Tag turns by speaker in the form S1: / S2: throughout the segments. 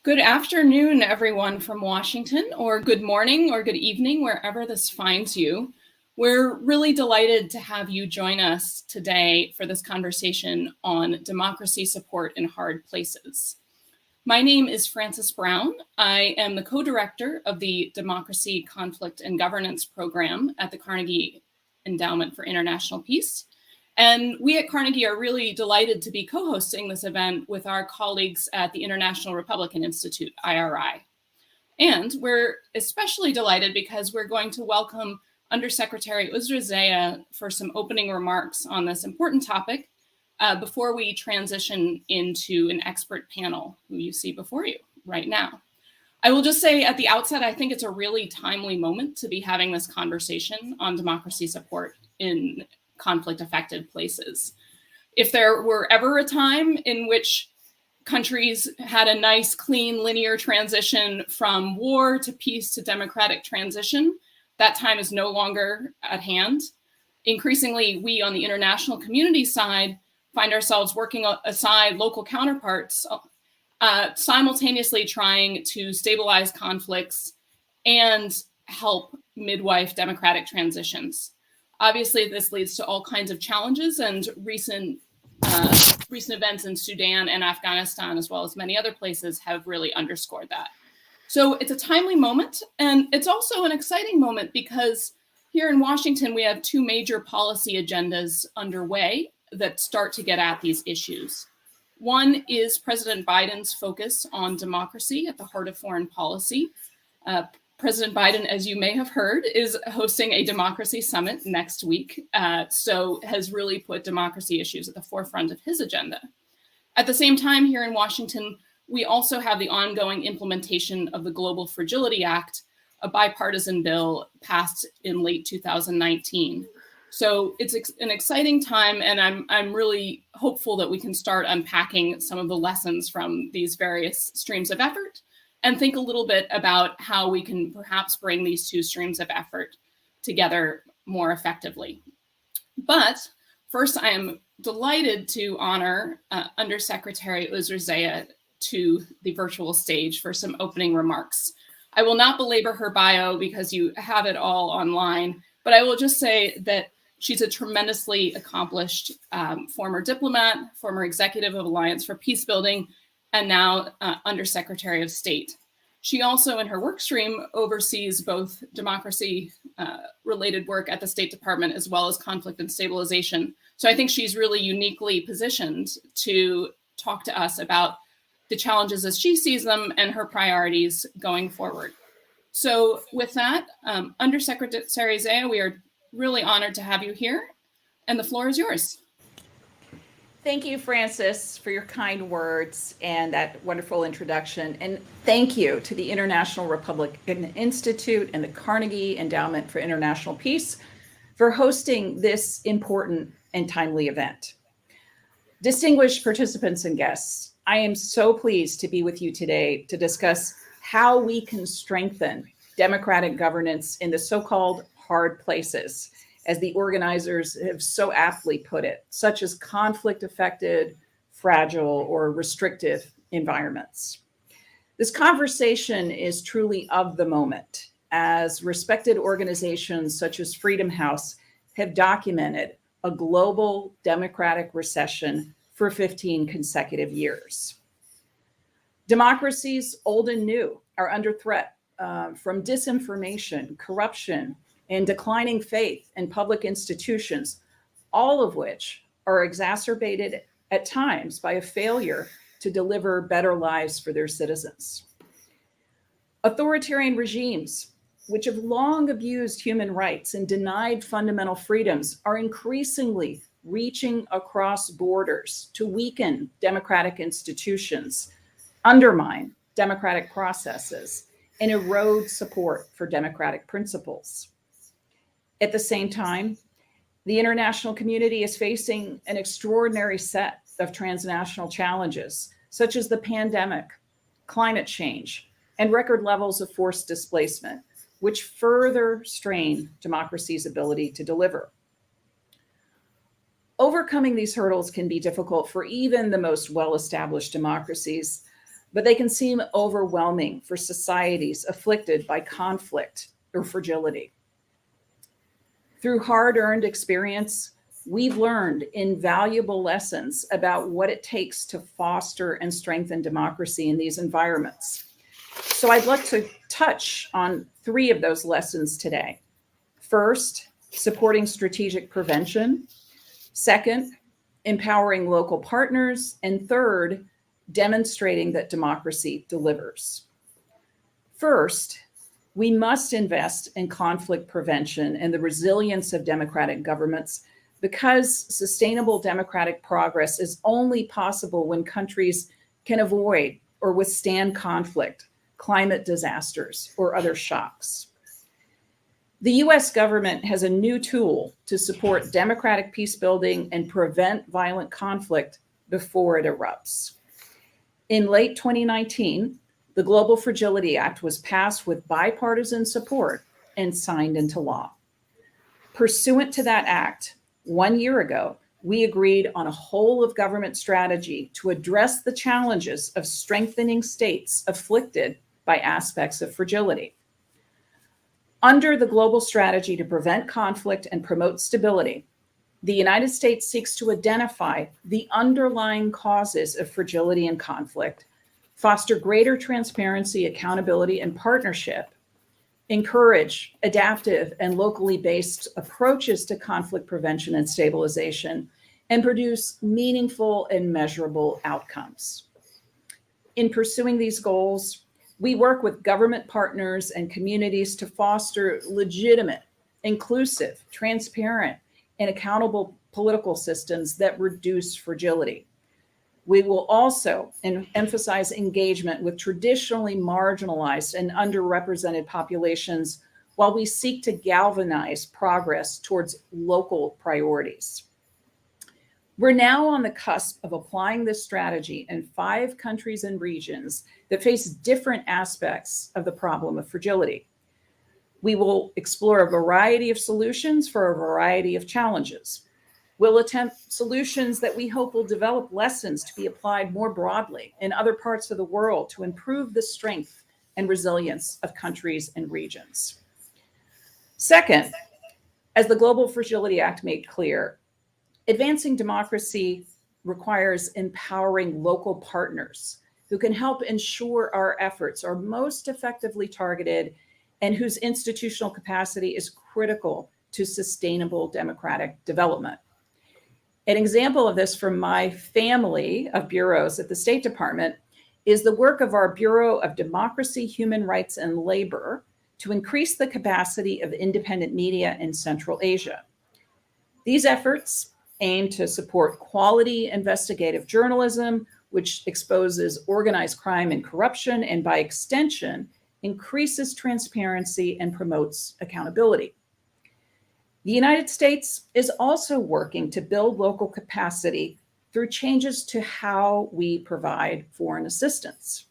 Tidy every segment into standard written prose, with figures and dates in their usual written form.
S1: Good afternoon, everyone from Washington, or good morning or good evening, wherever this finds you. We're really delighted to have you join us today for this conversation on democracy support in hard places. My name is Frances Brown. I am the co-director of the Democracy, Conflict, and Governance program at the Carnegie Endowment for International Peace. And we at Carnegie are really delighted to be co-hosting this event with our colleagues at the International Republican Institute, IRI. And we're especially delighted because we're going to welcome Undersecretary Uzra Zeya for some opening remarks on this important topic before we transition into an expert panel who you see before you right now. I will just say at the outset, I think it's a really timely moment to be having this conversation on democracy support in conflict-affected places. If there were ever a time in which countries had a nice, clean, linear transition from war to peace to democratic transition, that time is no longer at hand. Increasingly, we on the international community side find ourselves working aside local counterparts, simultaneously trying to stabilize conflicts and help midwife democratic transitions. Obviously, this leads to all kinds of challenges, and recent events in Sudan and Afghanistan, as well as many other places, have really underscored that. So it's a timely moment, and it's also an exciting moment because here in Washington, we have two major policy agendas underway that start to get at these issues. One is President Biden's focus on democracy at the heart of foreign policy. President Biden, as you may have heard, is hosting a democracy summit next week, so has really put democracy issues at the forefront of his agenda. At the same time, here in Washington, we also have the ongoing implementation of the Global Fragility Act, a bipartisan bill passed in late 2019. So it's an exciting time, and I'm really hopeful that we can start unpacking some of the lessons from these various streams of effort and think a little bit about how we can perhaps bring these two streams of effort together more effectively. But first, I am delighted to honor Undersecretary Uzra Zeya to the virtual stage for some opening remarks. I will not belabor her bio because you have it all online, but I will just say that she's a tremendously accomplished former diplomat, former executive of Alliance for Peacebuilding, and now Undersecretary of State. She also, in her work stream, oversees both democracy-related work at the State Department as well as conflict and stabilization. So I think she's really uniquely positioned to talk to us about the challenges as she sees them and her priorities going forward. So with that, Undersecretary Zeya, we are really honored to have you here, and the floor is yours.
S2: Thank you, Frances, for your kind words and that wonderful introduction. And thank you to the International Republican Institute and the Carnegie Endowment for International Peace for hosting this important and timely event. Distinguished participants and guests, I am so pleased to be with you today to discuss how we can strengthen democratic governance in the so-called hard places, as the organizers have so aptly put it, such as conflict-affected, fragile, or restrictive environments. This conversation is truly of the moment, as respected organizations such as Freedom House have documented a global democratic recession for 15 consecutive years. Democracies, old and new, are under threat from disinformation, corruption, and declining faith in public institutions, all of which are exacerbated at times by a failure to deliver better lives for their citizens. Authoritarian regimes, which have long abused human rights and denied fundamental freedoms, are increasingly reaching across borders to weaken democratic institutions, undermine democratic processes, and erode support for democratic principles. At the same time, the international community is facing an extraordinary set of transnational challenges, such as the pandemic, climate change, and record levels of forced displacement, which further strain democracy's ability to deliver. Overcoming these hurdles can be difficult for even the most well-established democracies, but they can seem overwhelming for societies afflicted by conflict or fragility. Through hard-earned experience, we've learned invaluable lessons about what it takes to foster and strengthen democracy in these environments. So I'd like to touch on 3 of those lessons today. First, supporting strategic prevention. Second, empowering local partners. And third, demonstrating that democracy delivers. First, we must invest in conflict prevention and the resilience of democratic governments, because sustainable democratic progress is only possible when countries can avoid or withstand conflict, climate disasters, or other shocks. The US government has a new tool to support democratic peace building and prevent violent conflict before it erupts. In late 2019, the Global Fragility Act was passed with bipartisan support and signed into law. Pursuant to that act, 1 year ago, we agreed on a whole of government strategy to address the challenges of strengthening states afflicted by aspects of fragility. Under the global strategy to prevent conflict and promote stability, the United States seeks to identify the underlying causes of fragility and conflict, foster greater transparency, accountability, and partnership, encourage adaptive and locally based approaches to conflict prevention and stabilization, and produce meaningful and measurable outcomes. In pursuing these goals, we work with government partners and communities to foster legitimate, inclusive, transparent, and accountable political systems that reduce fragility. We will also emphasize engagement with traditionally marginalized and underrepresented populations while we seek to galvanize progress towards local priorities. We're now on the cusp of applying this strategy in 5 countries and regions that face different aspects of the problem of fragility. We will explore a variety of solutions for a variety of challenges. We'll attempt solutions that we hope will develop lessons to be applied more broadly in other parts of the world to improve the strength and resilience of countries and regions. Second, as the Global Fragility Act made clear, advancing democracy requires empowering local partners who can help ensure our efforts are most effectively targeted and whose institutional capacity is critical to sustainable democratic development. An example of this from my family of bureaus at the State Department is the work of our Bureau of Democracy, Human Rights, and Labor to increase the capacity of independent media in Central Asia. These efforts aim to support quality investigative journalism, which exposes organized crime and corruption, and by extension, increases transparency and promotes accountability. The United States is also working to build local capacity through changes to how we provide foreign assistance.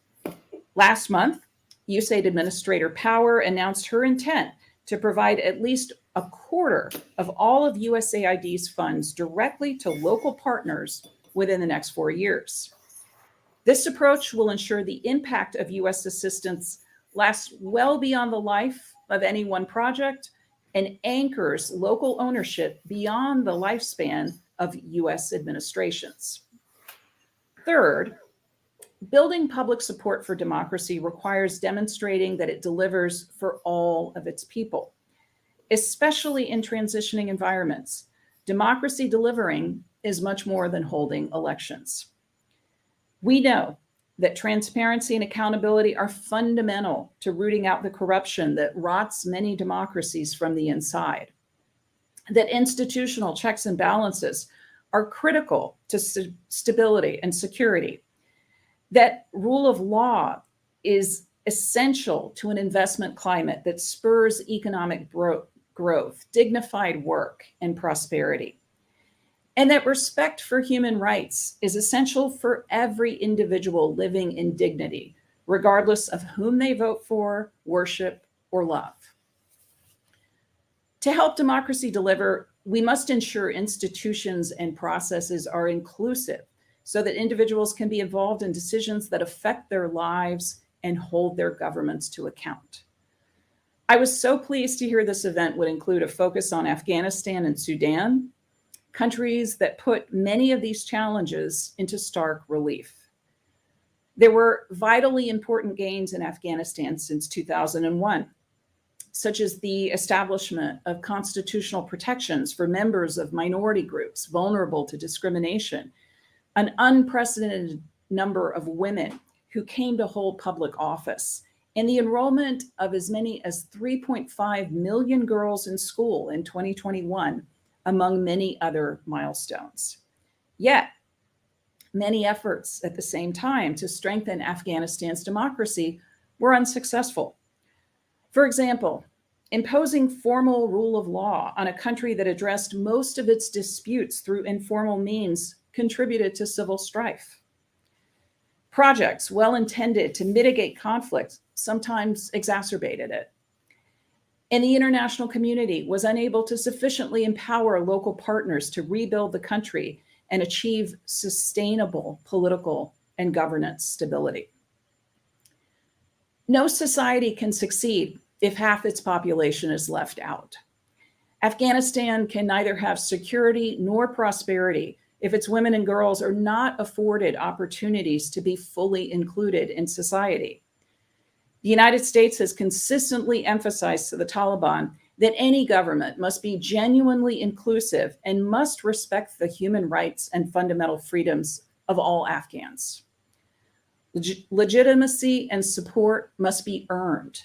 S2: Last month, USAID Administrator Power announced her intent to provide at least a quarter of all of USAID's funds directly to local partners within the next 4 years. This approach will ensure the impact of US assistance lasts well beyond the life of any one project and anchors local ownership beyond the lifespan of US administrations. Third, building public support for democracy requires demonstrating that it delivers for all of its people, especially in transitioning environments. Democracy delivering is much more than holding elections. We know that transparency and accountability are fundamental to rooting out the corruption that rots many democracies from the inside, that institutional checks and balances are critical to stability and security, that rule of law is essential to an investment climate that spurs economic growth, dignified work, and prosperity, and that respect for human rights is essential for every individual living in dignity, regardless of whom they vote for, worship, or love. To help democracy deliver, we must ensure institutions and processes are inclusive so that individuals can be involved in decisions that affect their lives and hold their governments to account. I was so pleased to hear this event would include a focus on Afghanistan and Sudan, countries that put many of these challenges into stark relief. There were vitally important gains in Afghanistan since 2001, such as the establishment of constitutional protections for members of minority groups vulnerable to discrimination, an unprecedented number of women who came to hold public office, and the enrollment of as many as 3.5 million girls in school in 2021, among many other milestones. Yet, many efforts at the same time to strengthen Afghanistan's democracy were unsuccessful. For example, imposing formal rule of law on a country that addressed most of its disputes through informal means contributed to civil strife. Projects well intended to mitigate conflict sometimes exacerbated it. And the international community was unable to sufficiently empower local partners to rebuild the country and achieve sustainable political and governance stability. No society can succeed if half its population is left out. Afghanistan can neither have security nor prosperity if its women and girls are not afforded opportunities to be fully included in society. The United States has consistently emphasized to the Taliban that any government must be genuinely inclusive and must respect the human rights and fundamental freedoms of all Afghans. Legitimacy and support must be earned,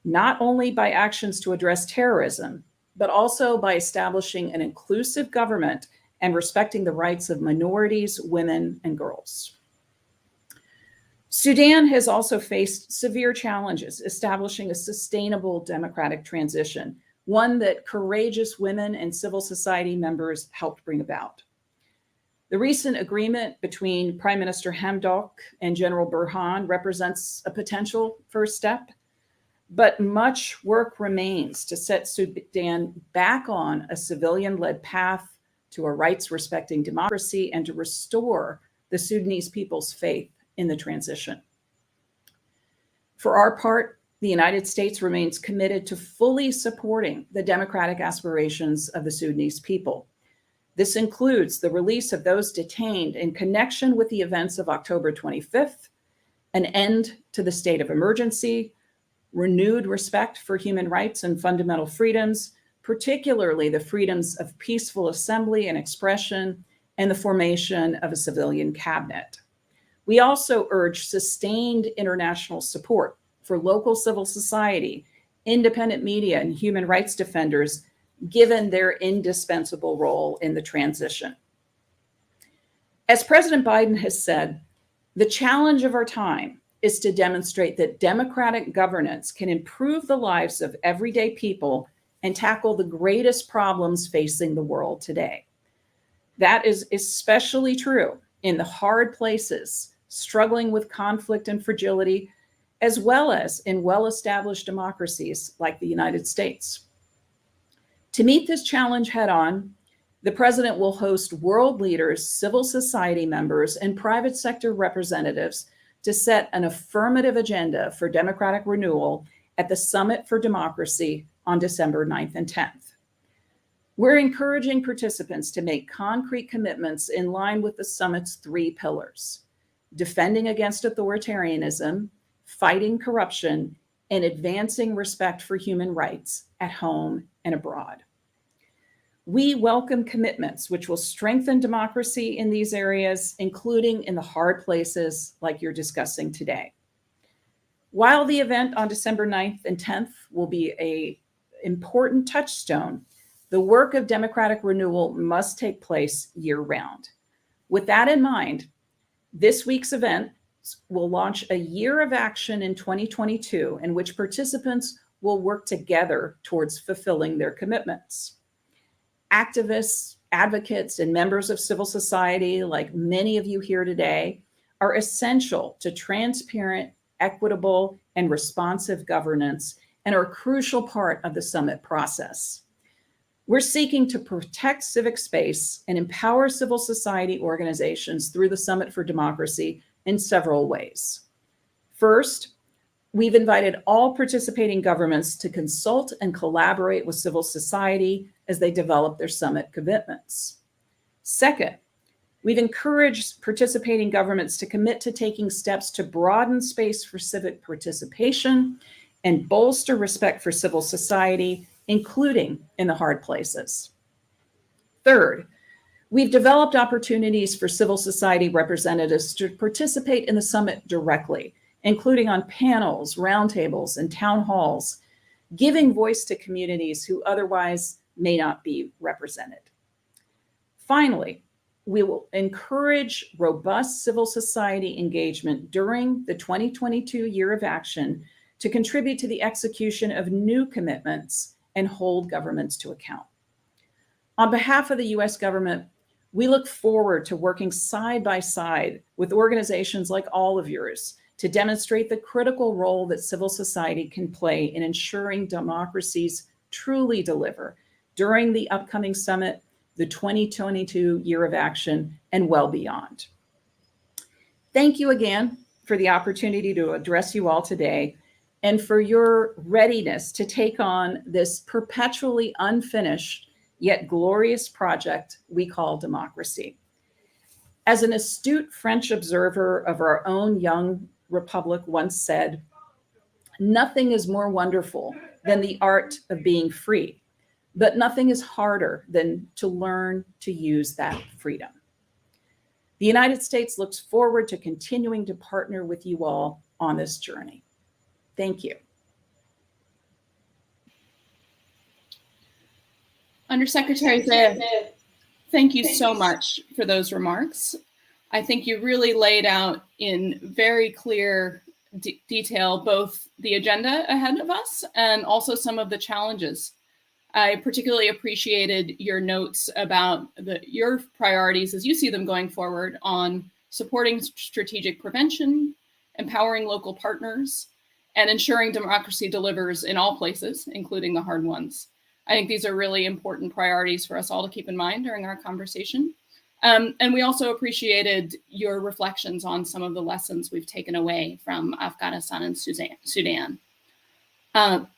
S2: not only by actions to address terrorism, but also by establishing an inclusive government and respecting the rights of minorities, women, and girls. Sudan has also faced severe challenges establishing a sustainable democratic transition, one that courageous women and civil society members helped bring about. The recent agreement between Prime Minister Hamdok and General Burhan represents a potential first step, but much work remains to set Sudan back on a civilian-led path to a rights-respecting democracy and to restore the Sudanese people's faith in the transition. For our part, the United States remains committed to fully supporting the democratic aspirations of the Sudanese people. This includes the release of those detained in connection with the events of October 25th, an end to the state of emergency, renewed respect for human rights and fundamental freedoms, particularly the freedoms of peaceful assembly and expression, and the formation of a civilian cabinet. We also urge sustained international support for local civil society, independent media, and human rights defenders, given their indispensable role in the transition. As President Biden has said, the challenge of our time is to demonstrate that democratic governance can improve the lives of everyday people and tackle the greatest problems facing the world today. That is especially true in the hard places, struggling with conflict and fragility, as well as in well-established democracies like the United States. To meet this challenge head-on, the president will host world leaders, civil society members, and private sector representatives to set an affirmative agenda for democratic renewal at the Summit for Democracy on December 9th and 10th. We're encouraging participants to make concrete commitments in line with the summit's 3 pillars: defending against authoritarianism, fighting corruption, and advancing respect for human rights at home and abroad. We welcome commitments which will strengthen democracy in these areas, including in the hard places like you're discussing today. While the event on December 9th and 10th will be an important touchstone, the work of democratic renewal must take place year-round. With that in mind, this week's event will launch a year of action in 2022 in which participants will work together towards fulfilling their commitments. Activists, advocates, and members of civil society, like many of you here today, are essential to transparent, equitable, and responsive governance and are a crucial part of the summit process. We're seeking to protect civic space and empower civil society organizations through the Summit for Democracy in several ways. First, we've invited all participating governments to consult and collaborate with civil society as they develop their summit commitments. Second, we've encouraged participating governments to commit to taking steps to broaden space for civic participation and bolster respect for civil society, including in the hard places. Third, we've developed opportunities for civil society representatives to participate in the summit directly, including on panels, roundtables, and town halls, giving voice to communities who otherwise may not be represented. Finally, we will encourage robust civil society engagement during the 2022 year of action to contribute to the execution of new commitments and hold governments to account. On behalf of the US government, we look forward to working side by side with organizations like all of yours to demonstrate the critical role that civil society can play in ensuring democracies truly deliver during the upcoming summit, the 2022 year of action, and well beyond. Thank you again for the opportunity to address you all today and for your readiness to take on this perpetually unfinished yet glorious project we call democracy. As an astute French observer of our own young republic once said, "Nothing is more wonderful than the art of being free, but nothing is harder than to learn to use that freedom." The United States looks forward to continuing to partner with you all on this journey. Thank you.
S1: Undersecretary Zayed, thank you so much for those remarks. I think you really laid out in very clear detail both the agenda ahead of us and also some of the challenges. I particularly appreciated your notes about your priorities as you see them going forward on supporting strategic prevention, empowering local partners, and ensuring democracy delivers in all places, including the hard ones. I think these are really important priorities for us all to keep in mind during our conversation. And we also appreciated your reflections on some of the lessons we've taken away from Afghanistan and Sudan.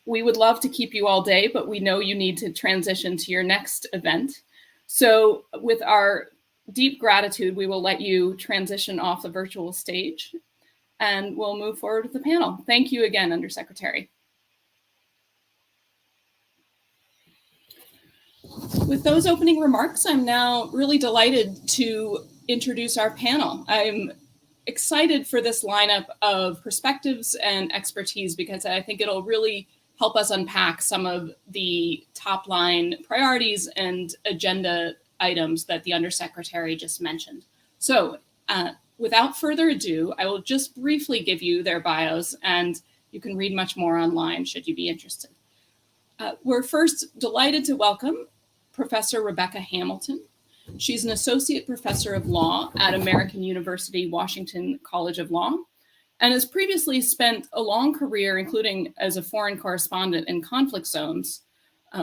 S1: We would love to keep you all day, but we know you need to transition to your next event. So with our deep gratitude, we will let you transition off the virtual stage and we'll move forward with the panel. Thank you again, Undersecretary. With those opening remarks, I'm now really delighted to introduce our panel. I'm excited for this lineup of perspectives and expertise because I think it'll really help us unpack some of the top line priorities and agenda items that the Undersecretary just mentioned. So without further ado, I will just briefly give you their bios and you can read much more online should you be interested. We're first delighted to welcome Professor Rebecca Hamilton. She's an associate professor of law at American University Washington College of Law and has previously spent a long career, including as a foreign correspondent in conflict zones,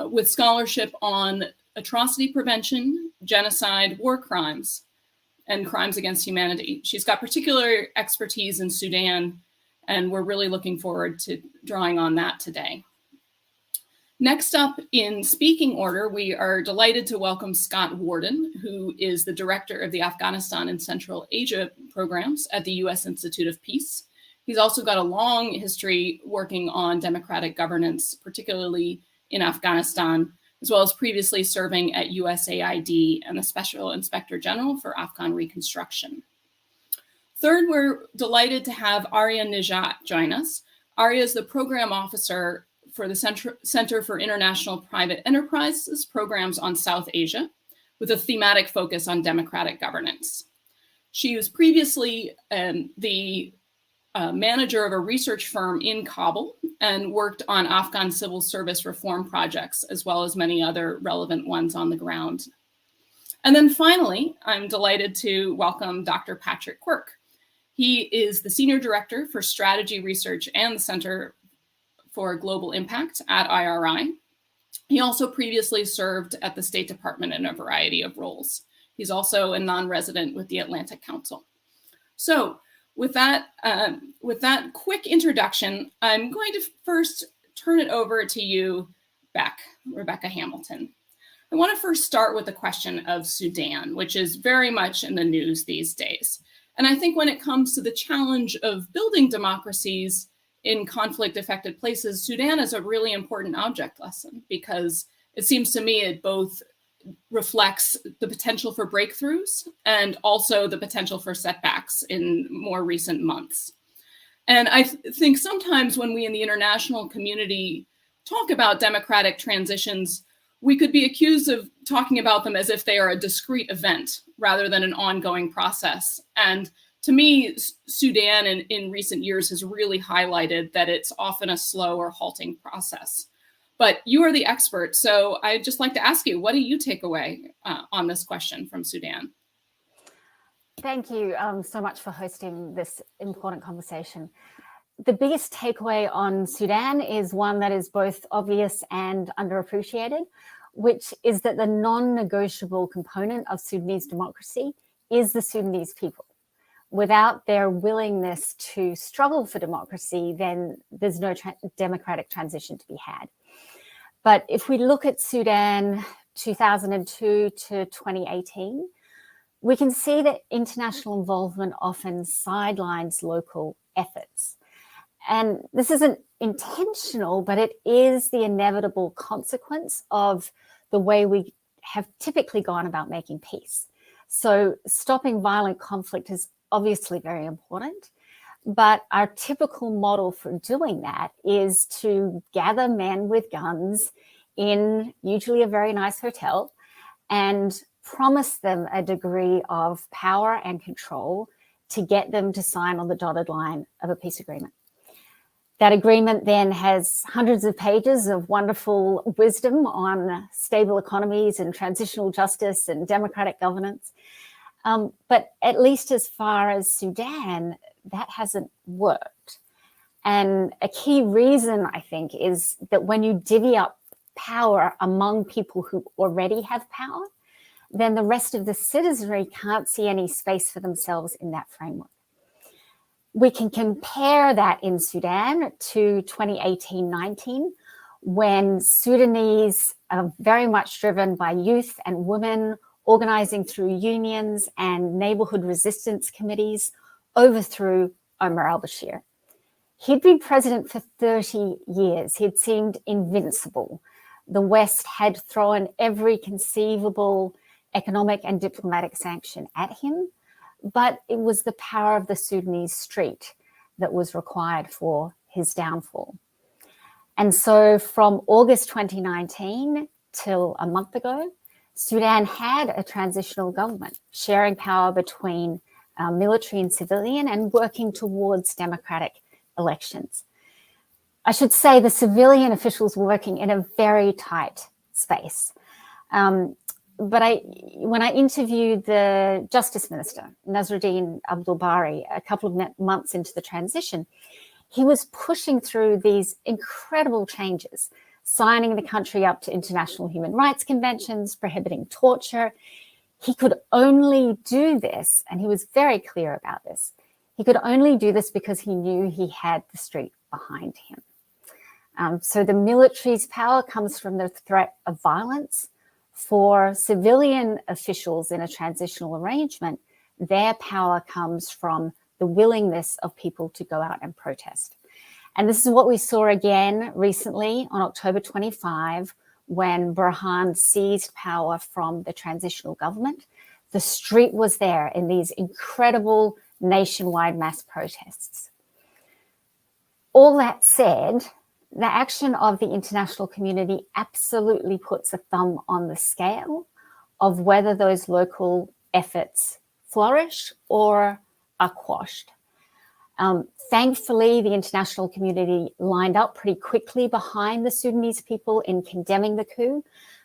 S1: with scholarship on atrocity prevention, genocide, war crimes, and crimes against humanity. She's got particular expertise in Sudan, and we're really looking forward to drawing on that today. Next up in speaking order, we are delighted to welcome Scott Worden, who is the director of the Afghanistan and Central Asia programs at the U.S. Institute of Peace. He's also got a long history working on democratic governance, particularly in Afghanistan, as well as previously serving at USAID and the Special Inspector General for Afghan Reconstruction. Third, we're delighted to have Arya Nijat join us. Arya is the program officer for the Center for International Private Enterprises programs on South Asia, with a thematic focus on democratic governance. She was previously the manager of a research firm in Kabul and worked on Afghan civil service reform projects, as well as many other relevant ones on the ground. And then finally, I'm delighted to welcome Dr. Patrick Quirk. He is the Senior Director for Strategy Research and the Center for Global Impact at IRI. He also previously served at the State Department in a variety of roles. He's also a non-resident with the Atlantic Council. So with that quick introduction, I'm going to first turn it over to you, Rebecca Hamilton. I want to first start with the question of Sudan, which is very much in the news these days. And I think when it comes to the challenge of building democracies in conflict-affected places, Sudan is a really important object lesson, because it seems to me it both reflects the potential for breakthroughs and also the potential for setbacks in more recent months. And I think sometimes when we in the international community talk about democratic transitions, we could be accused of talking about them as if they are a discrete event rather than an ongoing process. And to me, Sudan in recent years has really highlighted that it's often a slow or halting process. But you are the expert, so I'd just like to ask you, what do you take away on this question from Sudan?
S3: Thank you so much for hosting this important conversation. The biggest takeaway on Sudan is one that is both obvious and underappreciated, which is that the non-negotiable component of Sudanese democracy is the Sudanese people. Without their willingness to struggle for democracy, then there's no democratic transition to be had. But if we look at Sudan 2002 to 2018, we can see that international involvement often sidelines local efforts. And this isn't intentional, but it is the inevitable consequence of the way we have typically gone about making peace. So stopping violent conflict is obviously very important, but our typical model for doing that is to gather men with guns in usually a very nice hotel and promise them a degree of power and control to get them to sign on the dotted line of a peace agreement. That agreement then has hundreds of pages of wonderful wisdom on stable economies and transitional justice and democratic governance. But at least as far as Sudan, that hasn't worked. And a key reason, I think, is that when you divvy up power among people who already have power, then the rest of the citizenry can't see any space for themselves in that framework. We can compare that in Sudan to 2018-19, when Sudanese are very much driven by youth and women organizing through unions and neighborhood resistance committees overthrew Omar al-Bashir. He'd been president for 30 years. He'd seemed invincible. The West had thrown every conceivable economic and diplomatic sanction at him, but it was the power of the Sudanese street that was required for his downfall. And so from August 2019 till a month ago, Sudan had a transitional government sharing power between military and civilian and working towards democratic elections. I should say the civilian officials were working in a very tight space. But when I interviewed the Justice Minister, Nasruddin Abdul-Bari, a couple of months into the transition, he was pushing through these incredible changes, signing the country up to international human rights conventions, prohibiting torture. He could only do this, and he was very clear about this, he could only do this because he knew he had the street behind him. So the military's power comes from the threat of violence. For civilian officials in a transitional arrangement, their power comes from the willingness of people to go out and protest. And this is what we saw again recently on October 25, when Burhan seized power from the transitional government. The street was there in these incredible nationwide mass protests. All that said, the action of the international community absolutely puts a thumb on the scale of whether those local efforts flourish or are quashed. Thankfully, the international community lined up pretty quickly behind the Sudanese people in condemning the coup,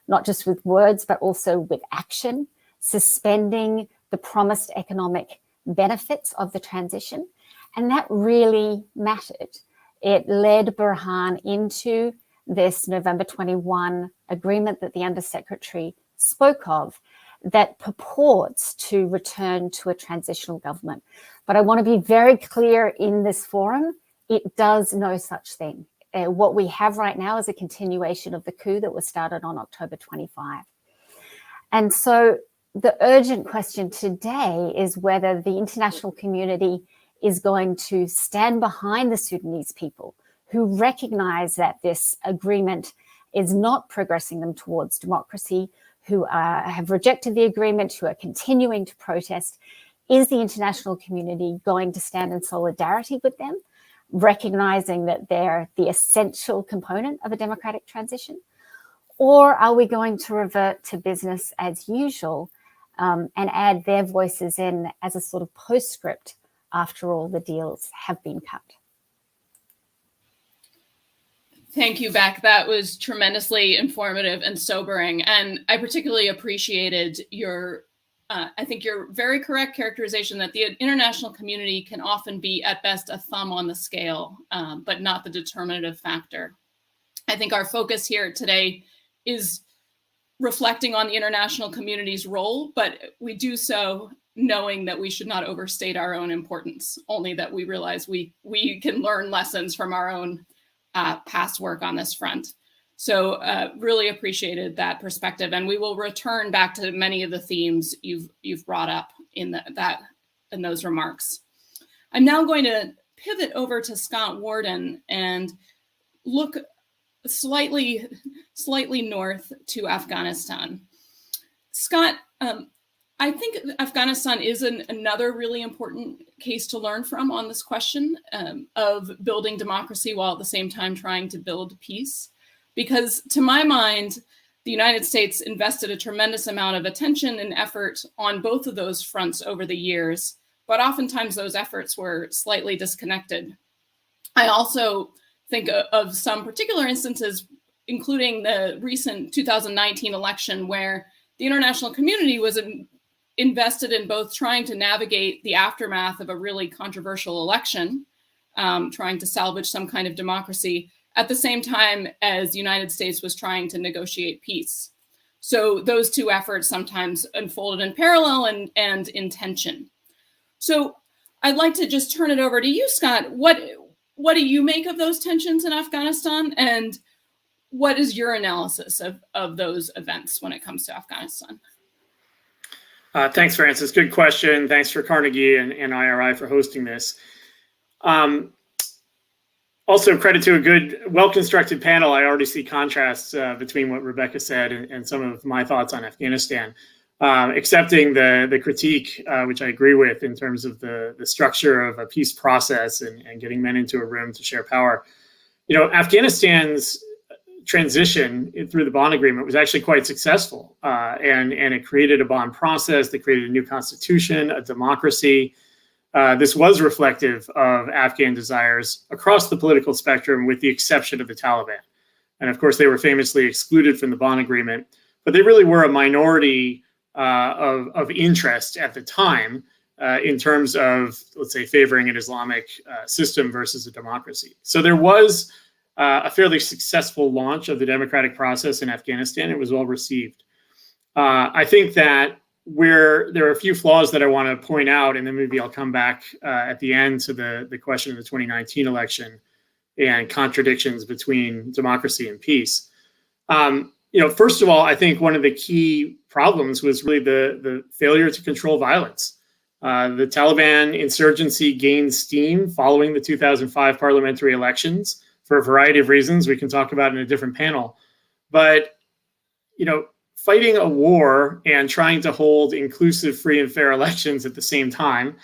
S3: not just with words, but also with action, suspending the promised economic benefits of the transition. And that really mattered. It led Burhan into this November 21 agreement that the Undersecretary spoke of that purports to return to a transitional government. But I want to be very clear in this forum, it does no such thing. What we have right now is a continuation of the coup that was started on October 25. And so the urgent question today is whether the international community is going to stand behind the Sudanese people who recognize that this agreement is not progressing them towards democracy, who have rejected the agreement, who are continuing to protest. Is the international community going to stand in solidarity with them, recognizing that they're the essential component of a democratic transition? Or are we going to revert to business as usual and add their voices in as a sort of postscript after all the deals have been cut?
S1: Thank you, Beck. That was tremendously informative and sobering. And I particularly appreciated your, I think your very correct characterization that the international community can often be at best a thumb on the scale, but not the determinative factor. I think our focus here today is reflecting on the international community's role, but we do so knowing that we should not overstate our own importance, only that we realize we can learn lessons from our own past work on this front. So really appreciated that perspective. And we will return back to many of the themes you've brought up in those remarks. I'm now going to pivot over to Scott Warden and look slightly north to Afghanistan. Scott, I think Afghanistan is another really important case to learn from on this question of building democracy while at the same time trying to build peace. Because to my mind, the United States invested a tremendous amount of attention and effort on both of those fronts over the years, but oftentimes those efforts were slightly disconnected. I also think of some particular instances, including the recent 2019 election, where the international community was invested in both trying to navigate the aftermath of a really controversial election, trying to salvage some kind of democracy, at the same time as the United States was trying to negotiate peace. So those two efforts sometimes unfolded in parallel and in tension. So I'd like to just turn it over to you, Scott. What do you make of those tensions in Afghanistan? And what is your analysis of those events when it comes to Afghanistan?
S4: Thanks, Francis. Good question. Thanks for Carnegie and IRI for hosting this. Also, credit to a good, well-constructed panel. I already see contrasts between what Rebecca said and some of my thoughts on Afghanistan. Accepting the critique, which I agree with in terms of the structure of a peace process and getting men into a room to share power. You know, Afghanistan's transition through the bond agreement was actually quite successful, and it created a bond process that created a new constitution, a democracy. This was reflective of Afghan desires across the political spectrum, with the exception of the Taliban. And of course, they were famously excluded from the bond agreement, but they really were a minority of interest at the time in terms of, let's say, favoring an Islamic system versus a democracy. So there was a fairly successful launch of the democratic process in Afghanistan. It was well received. I think that where there are a few flaws that I want to point out, and then maybe I'll come back at the end to the question of the 2019 election and contradictions between democracy and peace. You know, first of all, I think one of the key problems was really the failure to control violence. The Taliban insurgency gained steam following the 2005 parliamentary elections for a variety of reasons we can talk about in a different panel. But, you know, fighting a war and trying to hold inclusive, free, and fair elections at the same time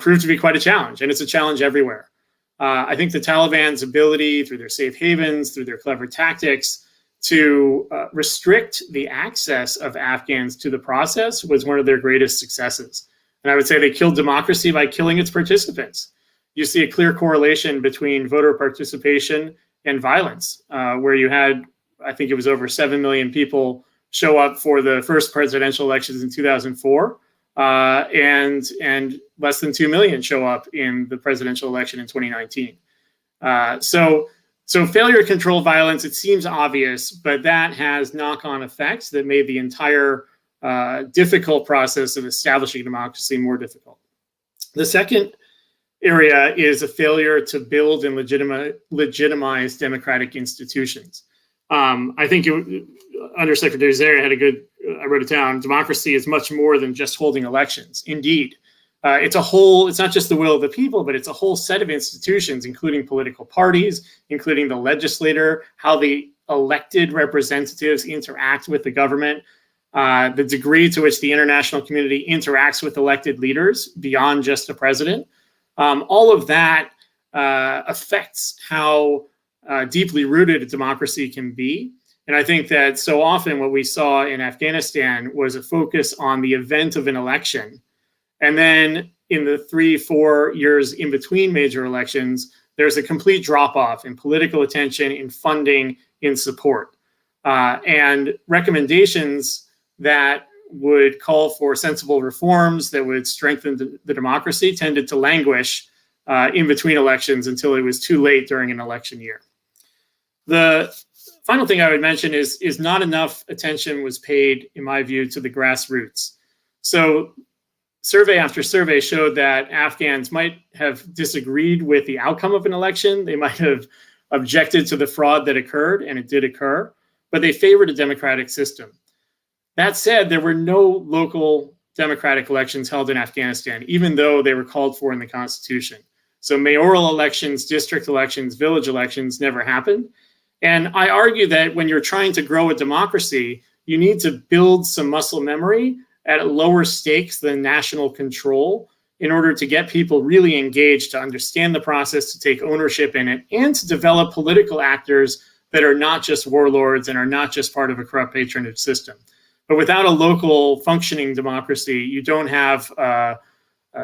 S4: proved to be quite a challenge, and it's a challenge everywhere. I think the Taliban's ability, through their safe havens, through their clever tactics, to restrict the access of Afghans to the process was one of their greatest successes. And I would say they killed democracy by killing its participants. You see a clear correlation between voter participation and violence, where you had, I think it was over 7 million people show up for the first presidential elections in 2004, and less than 2 million show up in the presidential election in 2019. So So failure to control violence, it seems obvious, but that has knock-on effects that made the entire difficult process of establishing democracy more difficult. The second area is a failure to build and legitimize democratic institutions. I think Undersecretary Zare had a good, I wrote it down, democracy is much more than just holding elections. Indeed, it's not just the will of the people, but it's a whole set of institutions, including political parties, including the legislator, how the elected representatives interact with the government, the degree to which the international community interacts with elected leaders beyond just the president. All of that affects how deeply rooted a democracy can be. And I think that so often what we saw in Afghanistan was a focus on the event of an election. And then in the 3-4 years in between major elections, there's a complete drop-off in political attention, in funding, in support. And recommendations that would call for sensible reforms that would strengthen the democracy tended to languish in between elections until it was too late during an election year. The final thing I would mention is not enough attention was paid, in my view, to the grassroots. So survey after survey showed that Afghans might have disagreed with the outcome of an election. They might have objected to the fraud that occurred, and it did occur, but they favored a democratic system. That said, there were no local democratic elections held in Afghanistan, even though they were called for in the Constitution. So mayoral elections, district elections, village elections never happened. And I argue that when you're trying to grow a democracy, you need to build some muscle memory at lower stakes than national control in order to get people really engaged, to understand the process, to take ownership in it, and to develop political actors that are not just warlords and are not just part of a corrupt patronage system. But without a local functioning democracy, you don't have a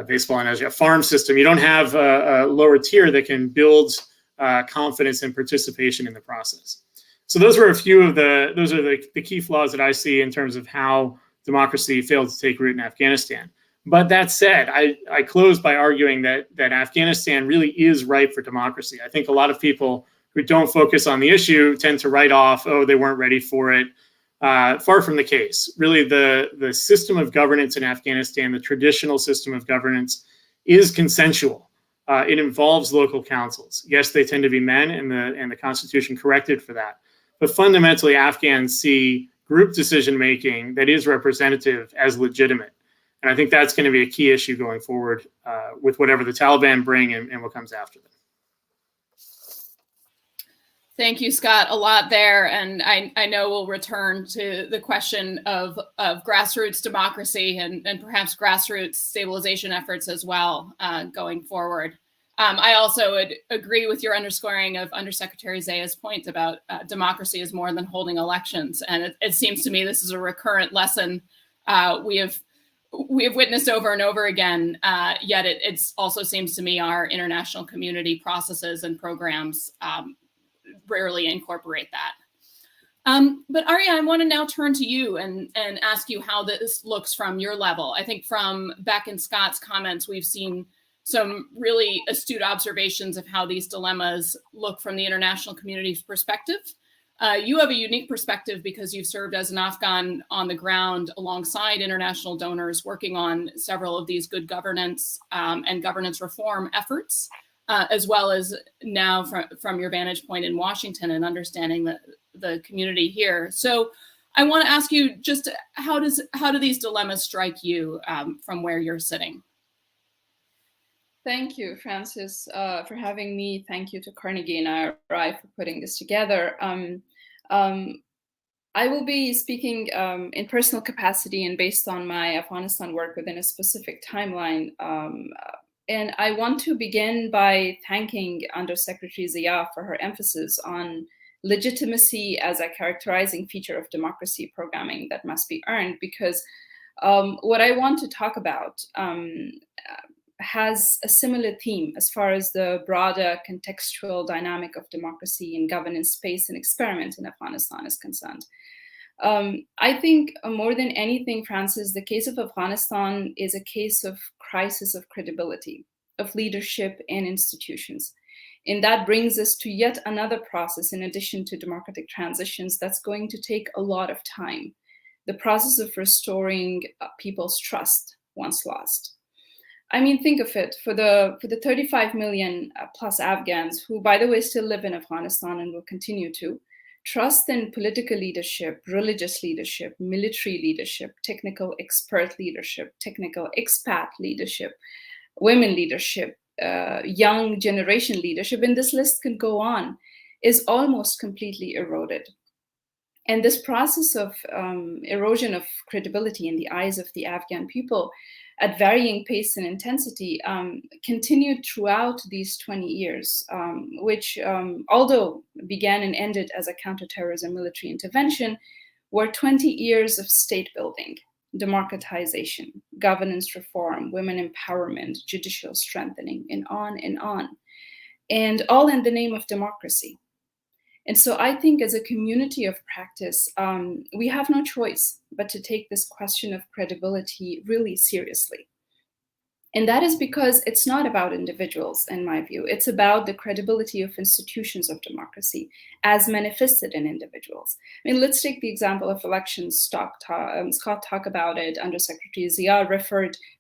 S4: baseball analogy, a farm system. You don't have a lower tier that can build confidence and participation in the process. So those were a few of the key flaws that I see in terms of how democracy failed to take root in Afghanistan. But that said, I close by arguing that Afghanistan really is ripe for democracy. I think a lot of people who don't focus on the issue tend to write off, oh, they weren't ready for it. Far from the case. Really, the system of governance in Afghanistan, the traditional system of governance, is consensual. It involves local councils. Yes, they tend to be men, and the Constitution corrected for that. But fundamentally, Afghans see group decision-making that is representative as legitimate. And I think that's going to be a key issue going forward with whatever the Taliban bring and what comes after them.
S1: Thank you, Scott. A lot there. And I know we'll return to the question of grassroots democracy and perhaps grassroots stabilization efforts as well going forward. I also would agree with your underscoring of Undersecretary Zaya's point about democracy is more than holding elections. And it seems to me this is a recurrent lesson we have witnessed over and over again, yet it also seems to me our international community processes and programs rarely incorporate that. But Arya, I want to now turn to you and ask you how this looks from your level. I think from Beck and Scott's comments, we've seen some really astute observations of how these dilemmas look from the international community's perspective. You have a unique perspective because you've served as an Afghan on the ground alongside international donors working on several of these good governance and governance reform efforts, as well as now from your vantage point in Washington and understanding the community here. So I want to ask you just how do these dilemmas strike you from where you're sitting?
S5: Thank you, Francis, for having me. Thank you to Carnegie and IRI for putting this together. I will be speaking in personal capacity and based on my Afghanistan work within a specific timeline. And I want to begin by thanking Undersecretary Zia for her emphasis on legitimacy as a characterizing feature of democracy programming that must be earned, because what I want to talk about has a similar theme as far as the broader contextual dynamic of democracy in governance space and experiment in Afghanistan is concerned. I think more than anything, Francis, the case of Afghanistan is a case of crisis of credibility, of leadership and institutions. And that brings us to yet another process in addition to democratic transitions that's going to take a lot of time. The process of restoring people's trust once lost. I mean, think of it, for the 35 million plus Afghans who, by the way, still live in Afghanistan and will continue to, trust in political leadership, religious leadership, military leadership, technical expert leadership, technical expat leadership, women leadership, young generation leadership, and this list can go on, is almost completely eroded. And this process of erosion of credibility in the eyes of the Afghan people at varying pace and intensity continued throughout these 20 years, which, although began and ended as a counterterrorism military intervention, were 20 years of state building, democratization, governance reform, women empowerment, judicial strengthening, and on, and all in the name of democracy. And so I think as a community of practice, we have no choice but to take this question of credibility really seriously. And that is because it's not about individuals, in my view. It's about the credibility of institutions of democracy as manifested in individuals. I mean, let's take the example of elections. Scott talked about it. Undersecretary Zia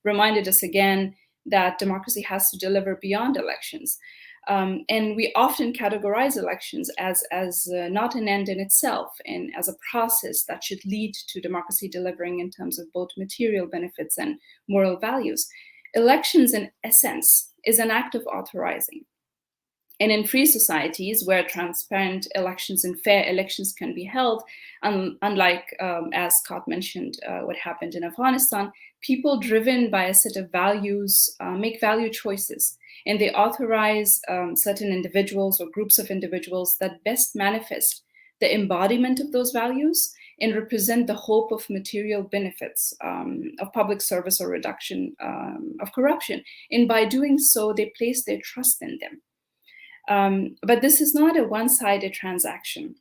S5: reminded us again that democracy has to deliver beyond elections. And we often categorize elections as not an end in itself and as a process that should lead to democracy delivering in terms of both material benefits and moral values. Elections, in essence, is an act of authorizing. And in free societies where transparent elections and fair elections can be held, unlike, as Scott mentioned, what happened in Afghanistan, people driven by a set of values make value choices. And they authorize certain individuals or groups of individuals that best manifest the embodiment of those values and represent the hope of material benefits of public service or reduction of corruption. And by doing so, they place their trust in them. But this is not a one-sided transaction.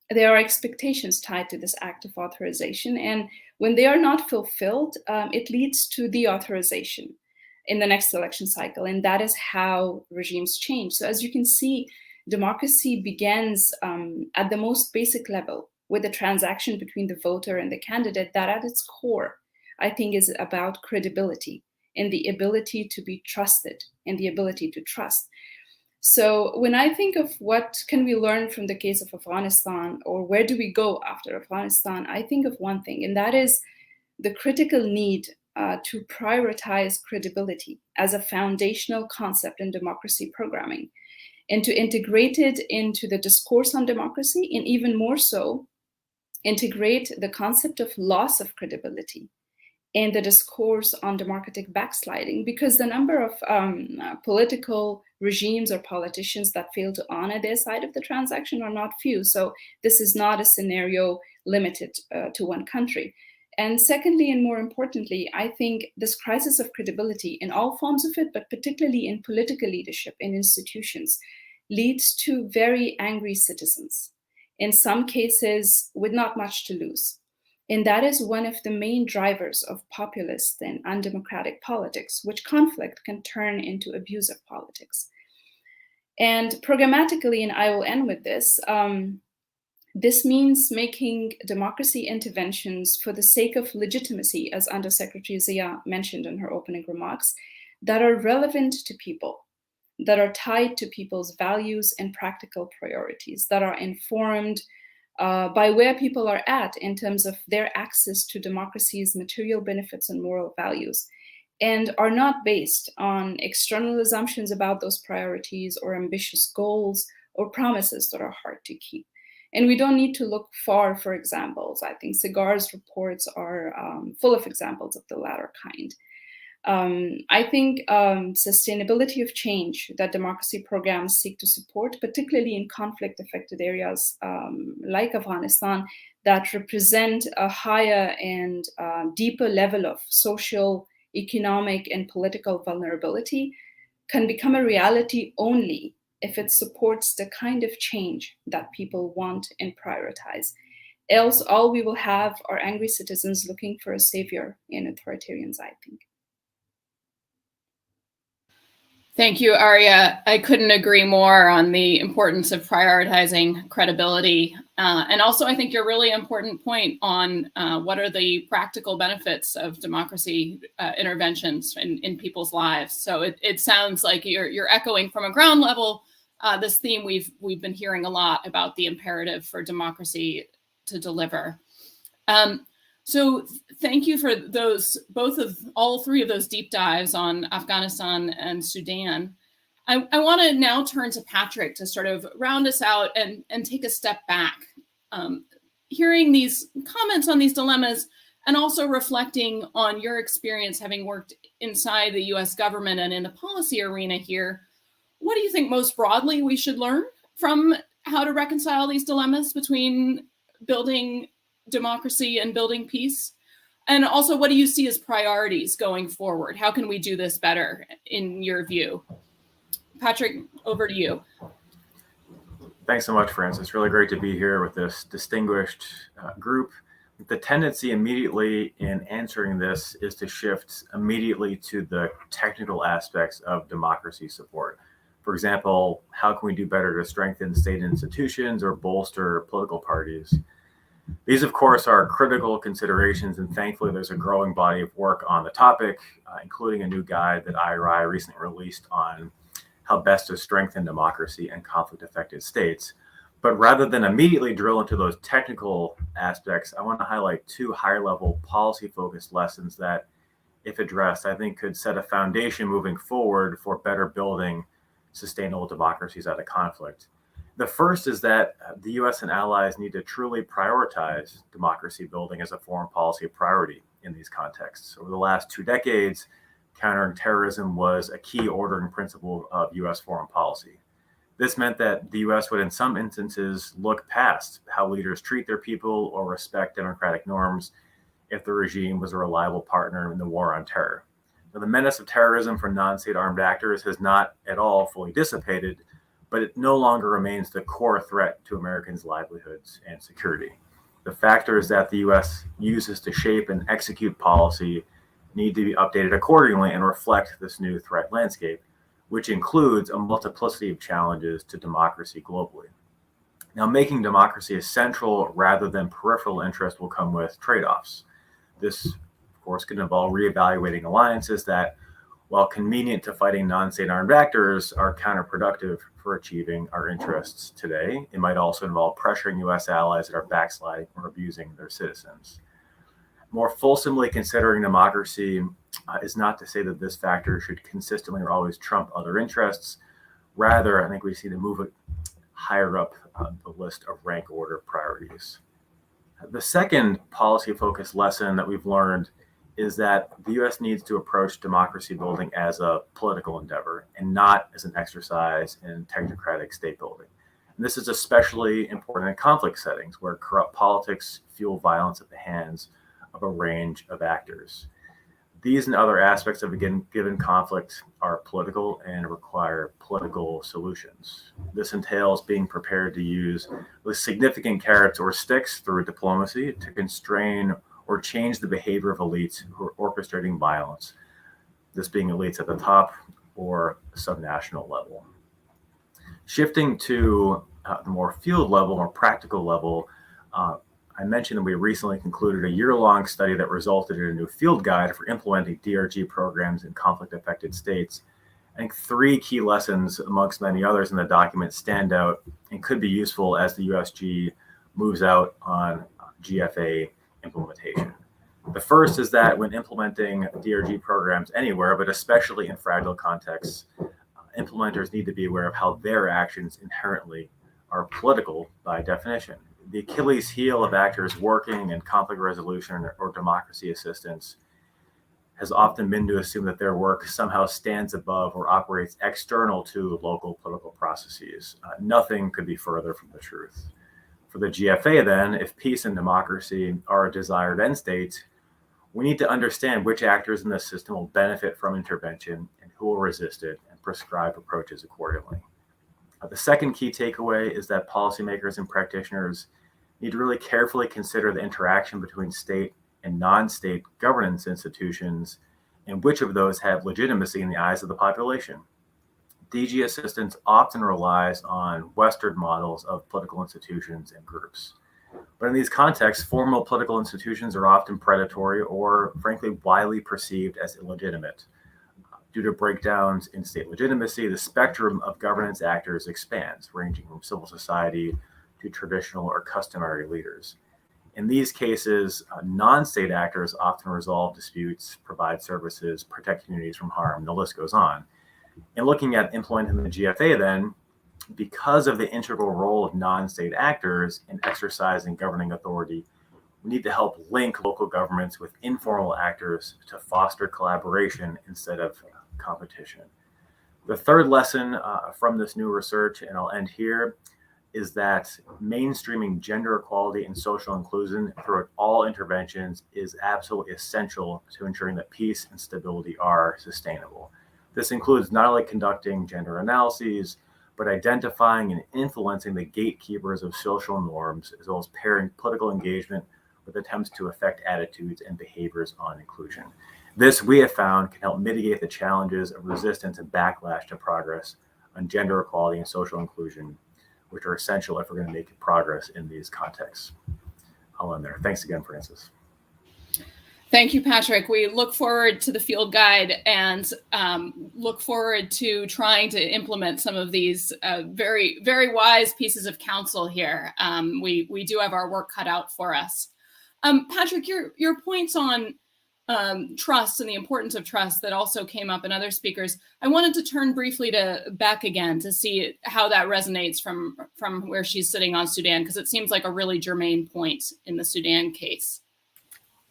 S5: There are expectations tied to this act of authorization. And when they are not fulfilled, it leads to deauthorization in the next election cycle. And that is how regimes change. So as you can see, democracy begins at the most basic level with a transaction between the voter and the candidate that at its core, I think, is about credibility and the ability to be trusted and the ability to trust. So when I think of what can we learn from the case of Afghanistan, or where do we go after Afghanistan, I think of one thing, and that is the critical need to prioritize credibility as a foundational concept in democracy programming, and to integrate it into the discourse on democracy, and even more so, integrate the concept of loss of credibility in the discourse on democratic backsliding, because the number of political regimes or politicians that fail to honor their side of the transaction are not few. So this is not a scenario limited to one country. And secondly, and more importantly, I think this crisis of credibility in all forms of it, but particularly in political leadership in institutions, leads to very angry citizens, in some cases with not much to lose. And that is one of the main drivers of populist and undemocratic politics, which conflict can turn into abusive politics. And programmatically, and I will end with this, this means making democracy interventions for the sake of legitimacy, as Undersecretary Zia mentioned in her opening remarks, that are relevant to people, that are tied to people's values and practical priorities, that are informed by where people are at in terms of their access to democracy's material benefits and moral values, and are not based on external assumptions about those priorities or ambitious goals or promises that are hard to keep. And we don't need to look far for examples. I think Segar's reports are full of examples of the latter kind. I think sustainability of change that democracy programs seek to support, particularly in conflict-affected areas like Afghanistan, that represent a higher and deeper level of social, economic, and political vulnerability, can become a reality only if it supports the kind of change that people want and prioritize. Else, all we will have are angry citizens looking for a savior in authoritarians, I think.
S1: Thank you, Arya. I couldn't agree more on the importance of prioritizing credibility. And also, I think your really important point on what are the practical benefits of democracy interventions in people's lives. So it sounds like you're echoing from a ground level this theme we've been hearing a lot about the imperative for democracy to deliver. So thank you for those, all three of those deep dives on Afghanistan and Sudan. I want to now turn to Patrick to sort of round us out and take a step back. Hearing these comments on these dilemmas and also reflecting on your experience having worked inside the US government and in the policy arena here, what do you think most broadly we should learn from how to reconcile these dilemmas between building democracy and building peace? And also, what do you see as priorities going forward? How can we do this better in your view? Patrick, over to you.
S6: Thanks so much, Francis. Really great to be here with this distinguished group. The tendency immediately in answering this is to shift immediately to the technical aspects of democracy support. For example, how can we do better to strengthen state institutions or bolster political parties? These, of course, are critical considerations, and thankfully there's a growing body of work on the topic, including a new guide that IRI recently released on how best to strengthen democracy in conflict-affected states. But rather than immediately drill into those technical aspects, I want to highlight two higher-level policy-focused lessons that, if addressed, I think could set a foundation moving forward for better building sustainable democracies out of conflict. The first is that the US and allies need to truly prioritize democracy building as a foreign policy priority in these contexts. Over the last 2 decades, countering terrorism was a key ordering principle of US foreign policy. This meant that the US would, in some instances, look past how leaders treat their people or respect democratic norms if the regime was a reliable partner in the war on terror. Now, the menace of terrorism from non-state armed actors has not at all fully dissipated, but it no longer remains the core threat to Americans' livelihoods and security. The factors that the US uses to shape and execute policy need to be updated accordingly and reflect this new threat landscape, which includes a multiplicity of challenges to democracy globally. Now, making democracy a central rather than peripheral interest will come with trade-offs. This, of course, can involve reevaluating alliances that, while convenient to fighting non-state armed actors, are counterproductive for achieving our interests today. It might also involve pressuring US allies that are backsliding or abusing their citizens. More fulsomely considering democracy is not to say that this factor should consistently or always trump other interests. Rather, I think we need to move it higher up the list of rank order priorities. The second policy-focused lesson that we've learned is that the US needs to approach democracy building as a political endeavor and not as an exercise in technocratic state building. And this is especially important in conflict settings where corrupt politics fuel violence at the hands of a range of actors. These and other aspects of a given conflict are political and require political solutions. This entails being prepared to use with significant carrots or sticks through diplomacy to constrain or change the behavior of elites who are orchestrating violence, this being elites at the top or subnational level. Shifting to the more field level, more practical level, I mentioned that we recently concluded a year-long study that resulted in a new field guide for implementing DRG programs in conflict-affected states. I think 3 key lessons, amongst many others in the document, stand out and could be useful as the USG moves out on GFA implementation. The first is that when implementing DRG programs anywhere, but especially in fragile contexts, implementers need to be aware of how their actions inherently are political by definition. The Achilles heel of actors working in conflict resolution or democracy assistance has often been to assume that their work somehow stands above or operates external to local political processes. Nothing could be further from the truth. For the GFA, then, if peace and democracy are a desired end state, we need to understand which actors in the system will benefit from intervention and who will resist it and prescribe approaches accordingly. The second key takeaway is that policymakers and practitioners need to really carefully consider the interaction between state and non-state governance institutions and which of those have legitimacy in the eyes of the population. DG assistance often relies on Western models of political institutions and groups. But in these contexts, formal political institutions are often predatory or, frankly, widely perceived as illegitimate. Due to breakdowns in state legitimacy, the spectrum of governance actors expands, ranging from civil society to traditional or customary leaders. In these cases, non-state actors often resolve disputes, provide services, protect communities from harm. The list goes on. In looking at implementing the GFA, then, because of the integral role of non-state actors in exercising governing authority, we need to help link local governments with informal actors to foster collaboration instead of competition. The third lesson from this new research, and I'll end here, is that mainstreaming gender equality and social inclusion throughout all interventions is absolutely essential to ensuring that peace and stability are sustainable. This includes not only conducting gender analyses, but identifying and influencing the gatekeepers of social norms, as well as pairing political engagement with attempts to affect attitudes and behaviors on inclusion. This, we have found, can help mitigate the challenges of resistance and backlash to progress on gender equality and social inclusion, which are essential if we're going to make progress in these contexts. I'll end there. Thanks again, Francis.
S1: Thank you, Patrick. We look forward to the field guide and look forward to trying to implement some of these very, very wise pieces of counsel here. We do have our work cut out for us. Patrick, your points on trust and the importance of trust that also came up in other speakers. I wanted to turn briefly to Beck again to see how that resonates from where she's sitting on Sudan, because it seems like a really germane point in the Sudan case.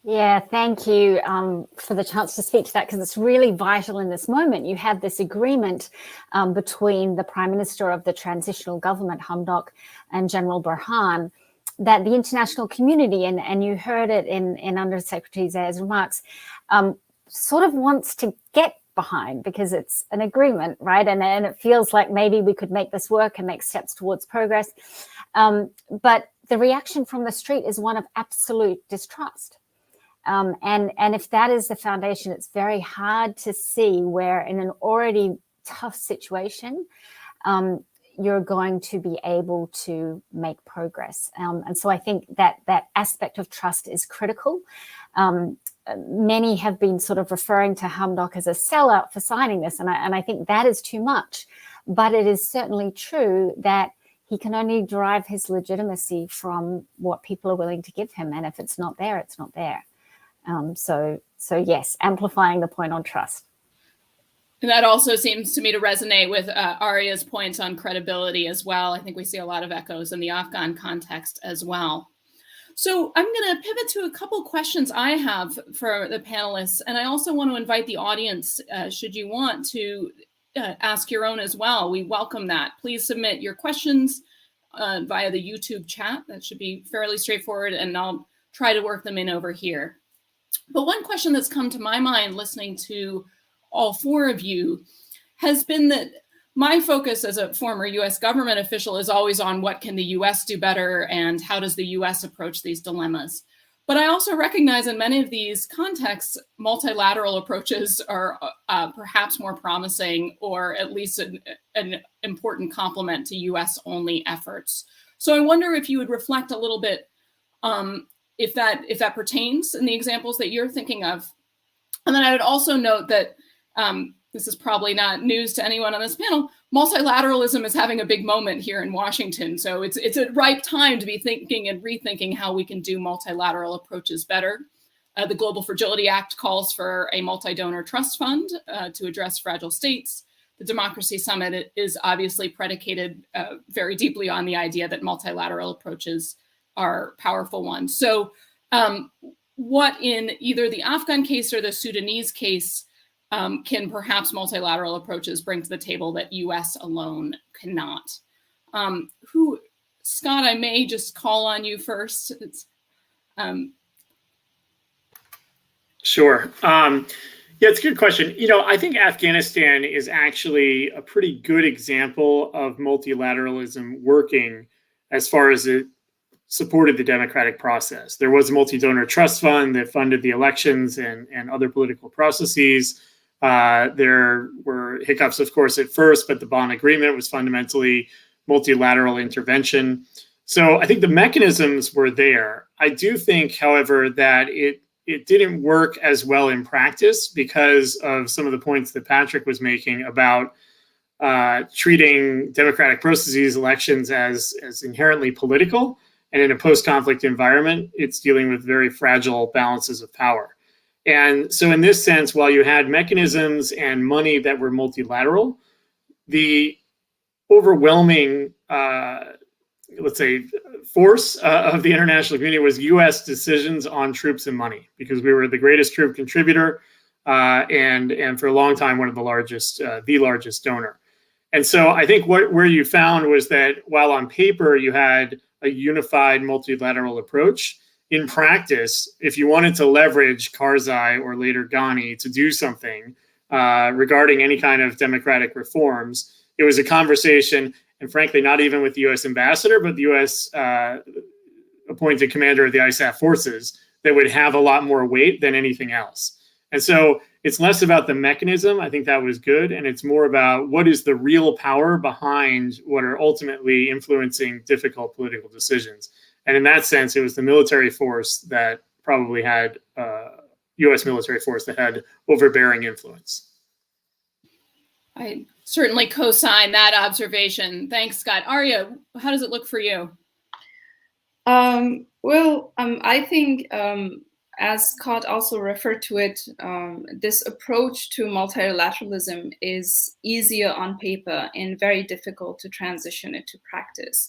S3: Yeah, thank you for the chance to speak to that, because it's really vital in this moment. You have this agreement between the Prime Minister of the Transitional Government, Hamdok, and General Burhan, that the international community, and you heard it in Undersecretary Zayer's remarks, sort of wants to get behind, because it's an agreement, right? And it feels like maybe we could make this work and make steps towards progress. But the reaction from the street is one of absolute distrust. And if that is the foundation, it's very hard to see where in an already tough situation, you're going to be able to make progress. And so I think that aspect of trust is critical. Many have been sort of referring to Hamdok as a sellout for signing this, and I think that is too much. But it is certainly true that he can only derive his legitimacy from what people are willing to give him. And if it's not there, it's not there. So yes, amplifying the point on trust.
S1: And that also seems to me to resonate with Aria's points on credibility as well. I think we see a lot of echoes in the Afghan context as well. So I'm going to pivot to a couple questions I have for the panelists. And I also want to invite the audience, should you want to ask your own as well. We welcome that. Please submit your questions via the YouTube chat. That should be fairly straightforward, and I'll try to work them in over here. But one question that's come to my mind listening to all four of you has been that my focus as a former US government official is always on what can the US do better and how does the US approach these dilemmas. But I also recognize in many of these contexts, multilateral approaches are perhaps more promising, or at least an important complement to US only efforts. So I wonder if you would reflect a little bit if that pertains in the examples that you're thinking of. And then I would also note that this is probably not news to anyone on this panel, multilateralism is having a big moment here in Washington. So it's a ripe time to be thinking and rethinking how we can do multilateral approaches better. The Global Fragility Act calls for a multi-donor trust fund to address fragile states. The Democracy Summit is obviously predicated very deeply on the idea that multilateral approaches are powerful ones. So what in either the Afghan case or the Sudanese case can perhaps multilateral approaches bring to the table that US alone cannot? Scott, I may just call on you first.
S4: Sure. Yeah, it's a good question. I think Afghanistan is actually a pretty good example of multilateralism working as far as it supported the democratic process. There was a multi-donor trust fund that funded the elections and other political processes. There were hiccups, of course, at first, but the Bonn Agreement was fundamentally multilateral intervention. So I think the mechanisms were there. I do think, however, that it didn't work as well in practice because of some of the points that Patrick was making about treating democratic processes, elections as inherently political. And in a post-conflict environment, it's dealing with very fragile balances of power. And so in this sense, while you had mechanisms and money that were multilateral, the overwhelming, let's say, force of the international community was U.S. decisions on troops and money, because we were the greatest troop contributor and for a long time, one of the largest donor. And so I think where you found was that while on paper you had a unified multilateral approach, in practice, if you wanted to leverage Karzai or later Ghani to do something regarding any kind of democratic reforms, it was a conversation, and frankly, not even with the U.S. ambassador, but the U.S. Appointed commander of the ISAF forces that would have a lot more weight than anything else. And so it's less about the mechanism. I think that was good. And it's more about what is the real power behind what are ultimately influencing difficult political decisions. And in that sense, it was the military force that probably had U.S. military force that had overbearing influence.
S1: I certainly co-sign that observation. Thanks, Scott. Arya, how does it look for you?
S5: I think, as Scott also referred to it, this approach to multilateralism is easier on paper and very difficult to transition into practice.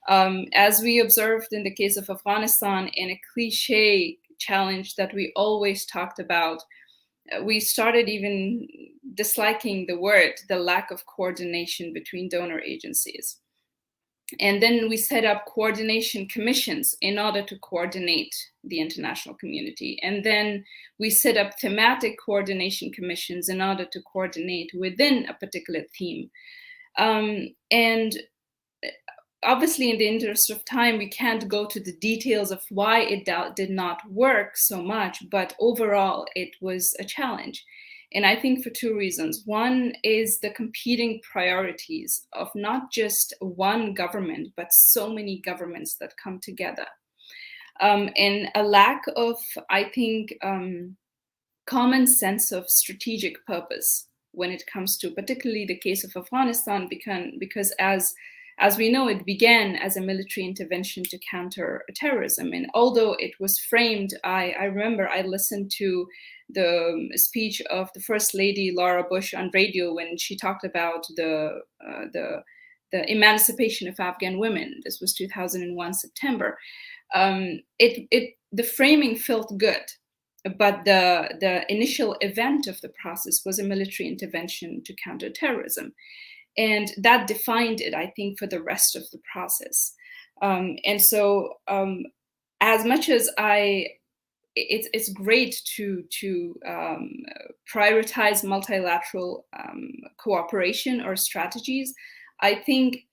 S5: As we observed in the case of Afghanistan, in a cliche challenge that we always talked about, we started even disliking the lack of coordination between donor agencies. And then we set up coordination commissions in order to coordinate the international community. And then we set up thematic coordination commissions in order to coordinate within a particular theme. And obviously, in the interest of time, we can't go to the details of why it did not work so much, but overall, it was a challenge. And I think for two reasons. One is the competing priorities of not just one government, but so many governments that come together. And a lack of, I think, common sense of strategic purpose when it comes to particularly the case of Afghanistan, because as we know, it began as a military intervention to counter terrorism. And although it was framed, I remember I listened to the speech of the First Lady, Laura Bush, on radio when she talked about the emancipation of Afghan women. This was 2001, September. The framing felt good, but the initial event of the process was a military intervention to counter terrorism. And that defined it, I think, for the rest of the process. And so as much as it's great to prioritize multilateral cooperation or strategies, I think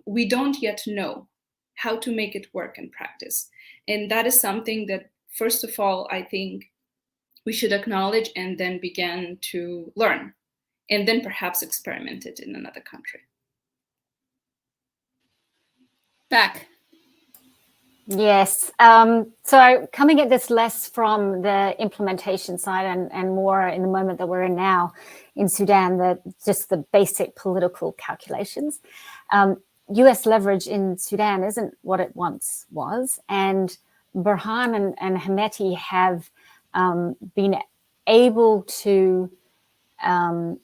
S5: we don't yet know how to make it work in practice. And that is something that, first of all, I think we should acknowledge and then begin to learn, and then perhaps experiment it in another country.
S1: Beck.
S3: Yes. So coming at this less from the implementation side and more in the moment that we're in now in Sudan, just the basic political calculations. US leverage in Sudan isn't what it once was. And Burhan and Hemeti have been able to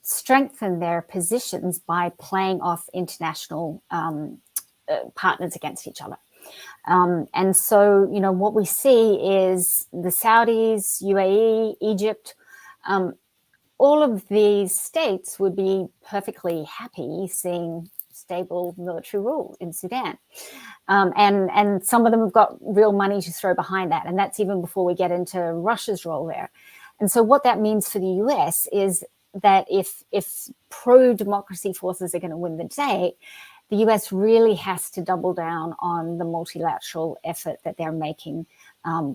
S3: strengthen their positions by playing off international partners against each other. And so, what we see is the Saudis, UAE, Egypt, all of these states would be perfectly happy seeing stable military rule in Sudan. And some of them have got real money to throw behind that. And that's even before we get into Russia's role there. And so what that means for the US is that if pro-democracy forces are going to win the day, the US really has to double down on the multilateral effort that they're making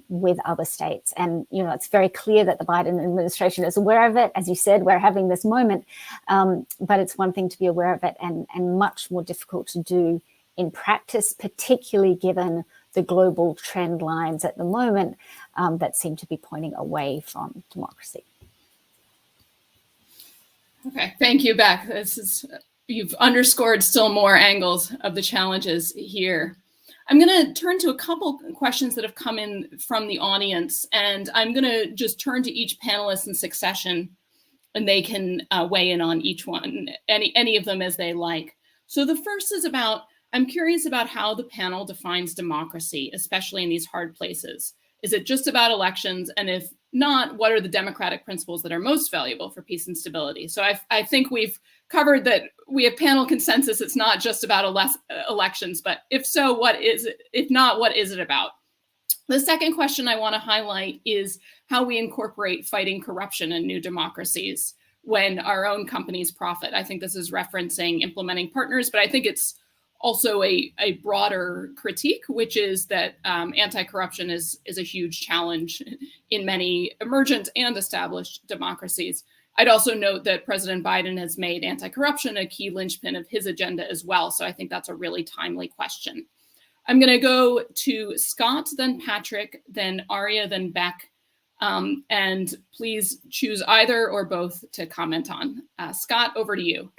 S3: with other states. And, you know, it's very clear that the Biden administration is aware of it. As you said, we're having this moment, but it's one thing to be aware of it and much more difficult to do in practice, particularly given the global trend lines at the moment that seem to be pointing away from democracy.
S1: Okay, thank you, Beck. You've underscored still more angles of the challenges here. I'm going to turn to a couple questions that have come in from the audience, and I'm going to just turn to each panelist in succession, and they can weigh in on each one, any of them as they like. So the first is about, I'm curious about how the panel defines democracy, especially in these hard places. Is it just about elections? And if not, what are the democratic principles that are most valuable for peace and stability? So I think we've covered that we have panel consensus. It's not just about elections, but if so, what is it? If not, what is it about? The second question I want to highlight is how we incorporate fighting corruption in new democracies when our own companies profit. I think this is referencing implementing partners, but I think it's also a broader critique, which is that anti-corruption is a huge challenge in many emergent and established democracies. I'd also note that President Biden has made anti-corruption a key linchpin of his agenda as well. So I think that's a really timely question. I'm going to go to Scott, then Patrick, then Aria, then Beck. And please choose either or both to comment on. Scott, over to you.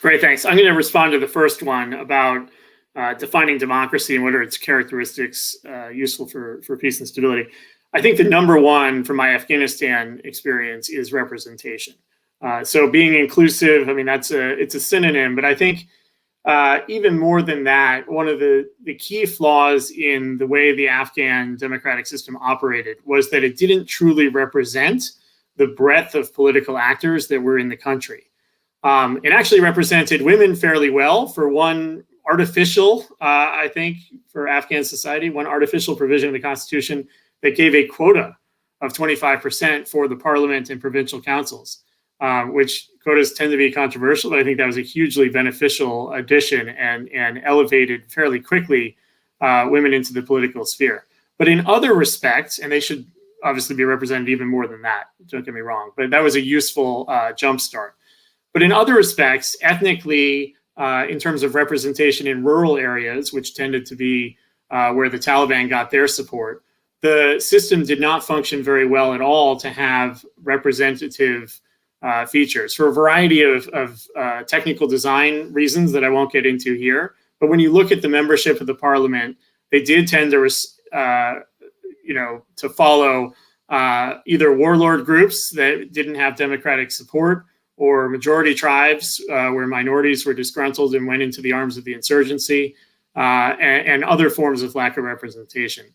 S4: Great, thanks. I'm going to respond to the first one about defining democracy and what are its characteristics useful for peace and stability. I think the number one from my Afghanistan experience is representation. So being inclusive, I mean, it's a synonym, but I think even more than that, one of the key flaws in the way the Afghan democratic system operated was that it didn't truly represent the breadth of political actors that were in the country. It actually represented women fairly well for one artificial, I think, for Afghan society, one artificial provision of the Constitution that gave a quota of 25% for the parliament and provincial councils, which quotas tend to be controversial, but I think that was a hugely beneficial addition and elevated fairly quickly women into the political sphere. But in other respects, and they should obviously be represented even more than that, don't get me wrong, but that was a useful jumpstart. But in other respects, ethnically, in terms of representation in rural areas, which tended to be where the Taliban got their support, the system did not function very well at all to have representative features for a variety of technical design reasons that I won't get into here. But when you look at the membership of the parliament, they did tend to, to follow either warlord groups that didn't have democratic support, or majority tribes where minorities were disgruntled and went into the arms of the insurgency, and other forms of lack of representation.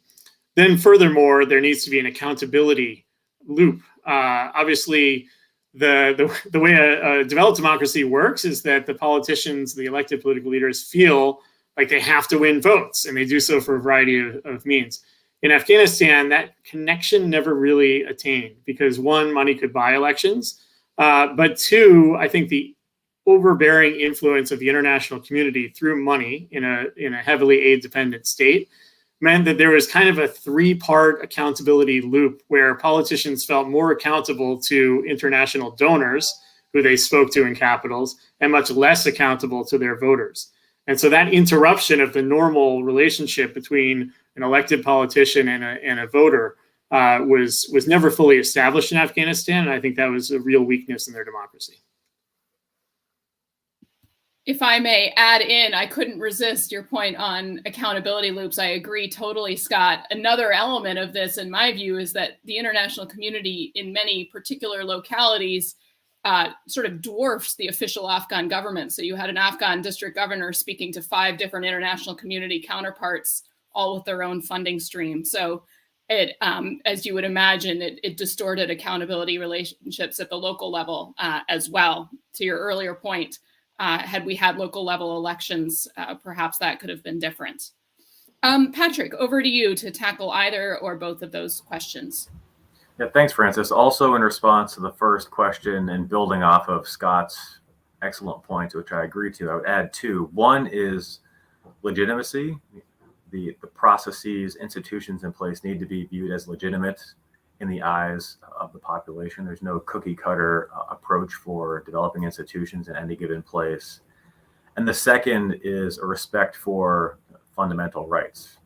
S4: Then furthermore, there needs to be an accountability loop. Obviously, the way a developed democracy works is that the politicians, the elected political leaders, feel like they have to win votes, and they do so for a variety of means. In Afghanistan, that connection never really attained because one, money could buy elections, but two, I think the overbearing influence of the international community through money in a heavily aid-dependent state meant that there was kind of a three-part accountability loop where politicians felt more accountable to international donors who they spoke to in capitals and much less accountable to their voters. And so that interruption of the normal relationship between an elected politician and a voter was never fully established in Afghanistan. And I think that was a real weakness in their democracy.
S1: If I may add in, I couldn't resist your point on accountability loops. I agree totally, Scott. Another element of this, in my view, is that the international community in many particular localities sort of dwarfs the official Afghan government. So you had an Afghan district governor speaking to 5 different international community counterparts, all with their own funding stream. So it, as you would imagine, it distorted accountability relationships at the local level as well. To your earlier point, had we had local level elections, perhaps that could have been different. Patrick, over to you to tackle either or both of those questions.
S6: Yeah, thanks, Francis. Also in response to the first question and building off of Scott's excellent points, which I agree to. I would add two. One is legitimacy. The processes, institutions in place need to be viewed as legitimate in the eyes of the population. There's no cookie cutter approach for developing institutions in any given place. And the second is a respect for fundamental rights,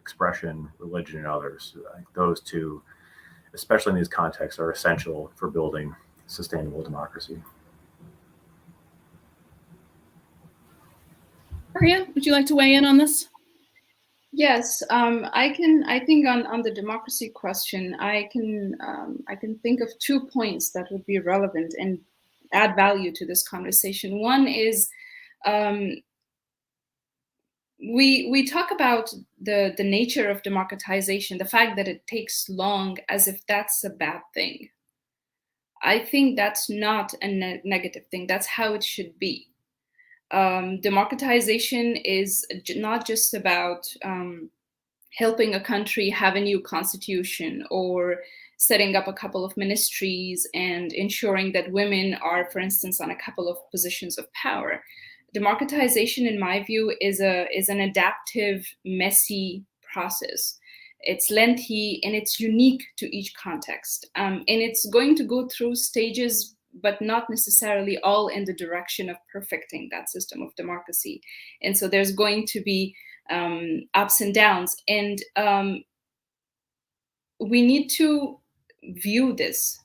S6: expression, religion, and others. I think those two, especially in these contexts, are essential for building sustainable democracy.
S1: Maria, would you like to weigh in on this?
S5: Yes, I think on the democracy question, I can think of 2 points that would be relevant and add value to this conversation. One is we talk about the nature of democratization, the fact that it takes long, as if that's a bad thing. I think that's not a negative thing. That's how it should be. Democratization is not just about helping a country have a new constitution or setting up a couple of ministries and ensuring that women are, for instance, on a couple of positions of power. Democratization, in my view, is an adaptive, messy process. It's lengthy and it's unique to each context. And it's going to go through stages, but not necessarily all in the direction of perfecting that system of democracy. And so there's going to be ups and downs. And we need to view this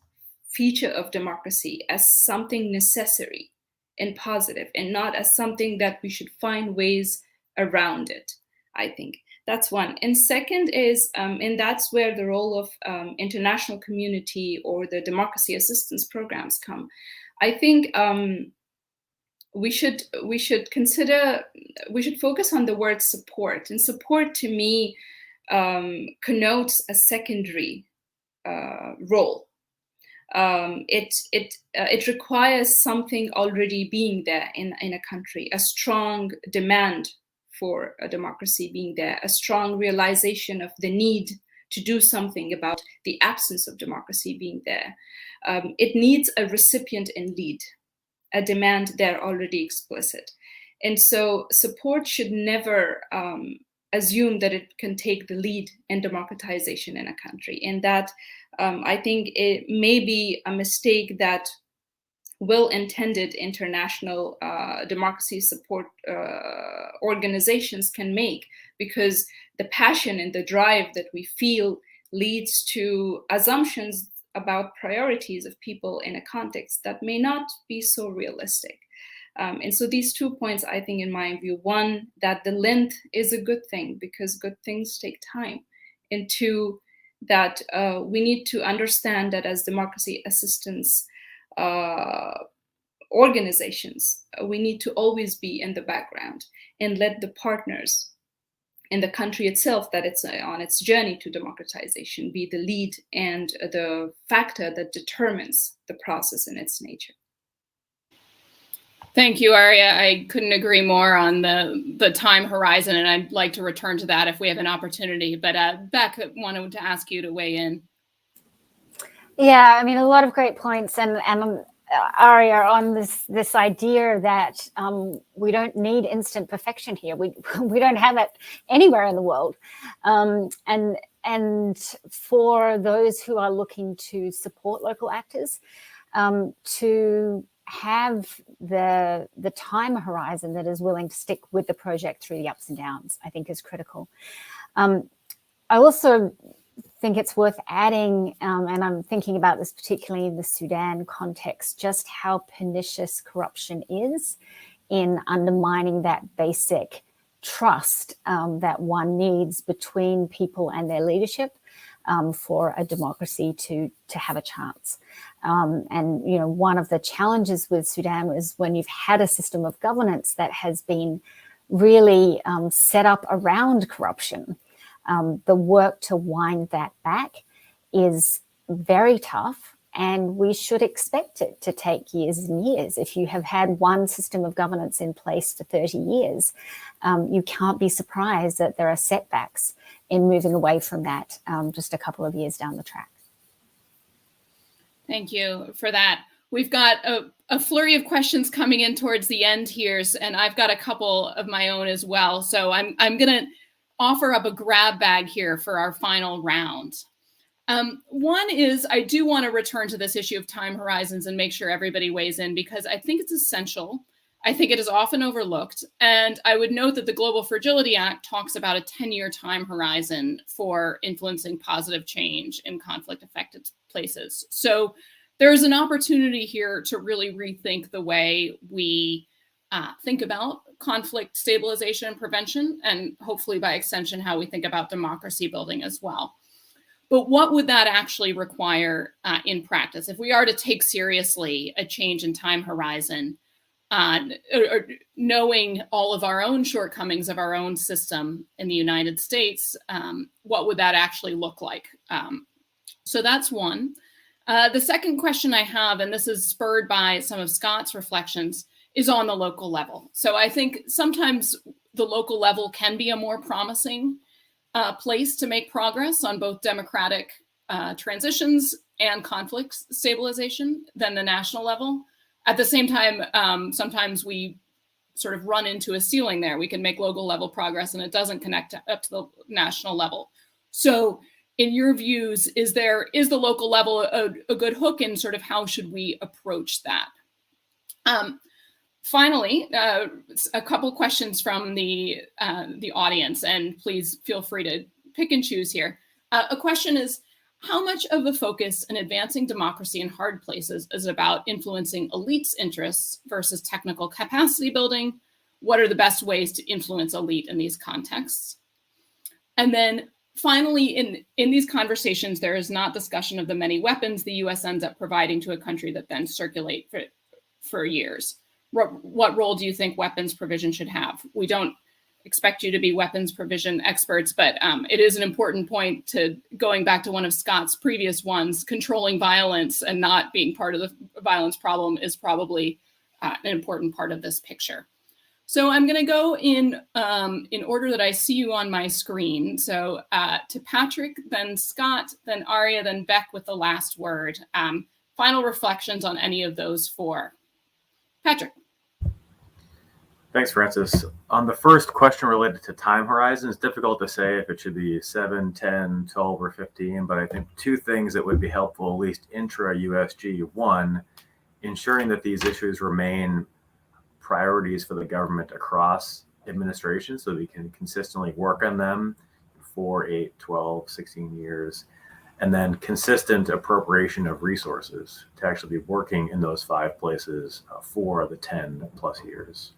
S5: feature of democracy as something necessary and positive, and not as something that we should find ways around it, I think. That's one. And second is, and that's where the role of international community or the democracy assistance programs come. I think we should focus on the word support. And support, to me, connotes a secondary role. It requires something already being there in a country, a strong demand for a democracy being there, a strong realization of the need to do something about the absence of democracy being there. It needs a recipient and lead, a demand there already explicit. And so support should never assume that it can take the lead in democratization in a country. And that I think it may be a mistake that well-intended international democracy support organizations can make, because the passion and the drive that we feel leads to assumptions about priorities of people in a context that may not be so realistic. And so these 2 points, I think, in my view: one, that the length is a good thing because good things take time, and two, that we need to understand that as democracy assistance organizations, we need to always be in the background and let the partners in the country itself that it's on its journey to democratization be the lead and the factor that determines the process in its nature.
S1: Thank you, Arya. I couldn't agree more on the time horizon, and I'd like to return to that if we have an opportunity. But Beck, I wanted to ask you to weigh in.
S3: Yeah, I mean, a lot of great points, and Arya, on this idea that we don't need instant perfection here. We don't have it anywhere in the world, and for those who are looking to support local actors, to have the time horizon that is willing to stick with the project through the ups and downs, I think, is critical. I also think it's worth adding, and I'm thinking about this particularly in the Sudan context, just how pernicious corruption is in undermining that basic trust that one needs between people and their leadership for a democracy to have a chance. And, you know, one of the challenges with Sudan is when you've had a system of governance that has been really set up around corruption, the work to wind that back is very tough, and we should expect it to take years and years. If you have had one system of governance in place for 30 years, you can't be surprised that there are setbacks in moving away from that just a couple of years down the track.
S1: Thank you for that. We've got a flurry of questions coming in towards the end here, and I've got a couple of my own as well. So I'm going to offer up a grab bag here for our final round. One is, I do want to return to this issue of time horizons and make sure everybody weighs in, because I think it's essential. I think it is often overlooked. And I would note that the Global Fragility Act talks about a 10-year time horizon for influencing positive change in conflict-affected places. So there's an opportunity here to really rethink the way we think about conflict stabilization and prevention, and hopefully by extension, how we think about democracy building as well. But what would that actually require in practice? If we are to take seriously a change in time horizon, or knowing all of our own shortcomings of our own system in the United States, what would that actually look like? So that's one. The second question I have, and this is spurred by some of Scott's reflections, is on the local level. So I think sometimes the local level can be a more promising place to make progress on both democratic transitions and conflict stabilization than the national level. At the same time, sometimes we sort of run into a ceiling there. We can make local level progress and it doesn't connect up to the national level. So in your views, is the local level a good hook, and sort of how should we approach that? Finally, a couple questions from the audience, and please feel free to pick and choose here. A question is, how much of the focus in advancing democracy in hard places is about influencing elites' interests versus technical capacity building? What are the best ways to influence elite in these contexts? And then finally, in these conversations, there is not discussion of the many weapons the US ends up providing to a country that then circulate for years. What role do you think weapons provision should have? We don't expect you to be weapons provision experts, but it is an important point to, going back to one of Scott's previous ones, controlling violence and not being part of the violence problem is probably an important part of this picture. So I'm going to go in order that I see you on my screen. So to Patrick, then Scott, then Arya, then Beck with the last word. Final reflections on any of those four. Patrick.
S6: Thanks, Francis. On the first question related to time horizon, it's difficult to say if it should be 7, 10, 12, or 15, but I think two things that would be helpful, at least intra-USG. One, ensuring that these issues remain priorities for the government across administrations so we can consistently work on them for 8, 12, 16 years. And then consistent appropriation of resources to actually be working in those 5 places for the 10 plus years.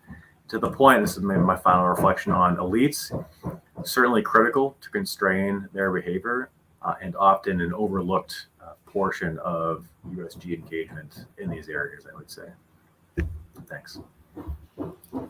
S6: To the point, this is maybe my final reflection on elites, certainly critical to constrain their behavior and often an overlooked portion of USG engagement in these areas, I would say. Thanks.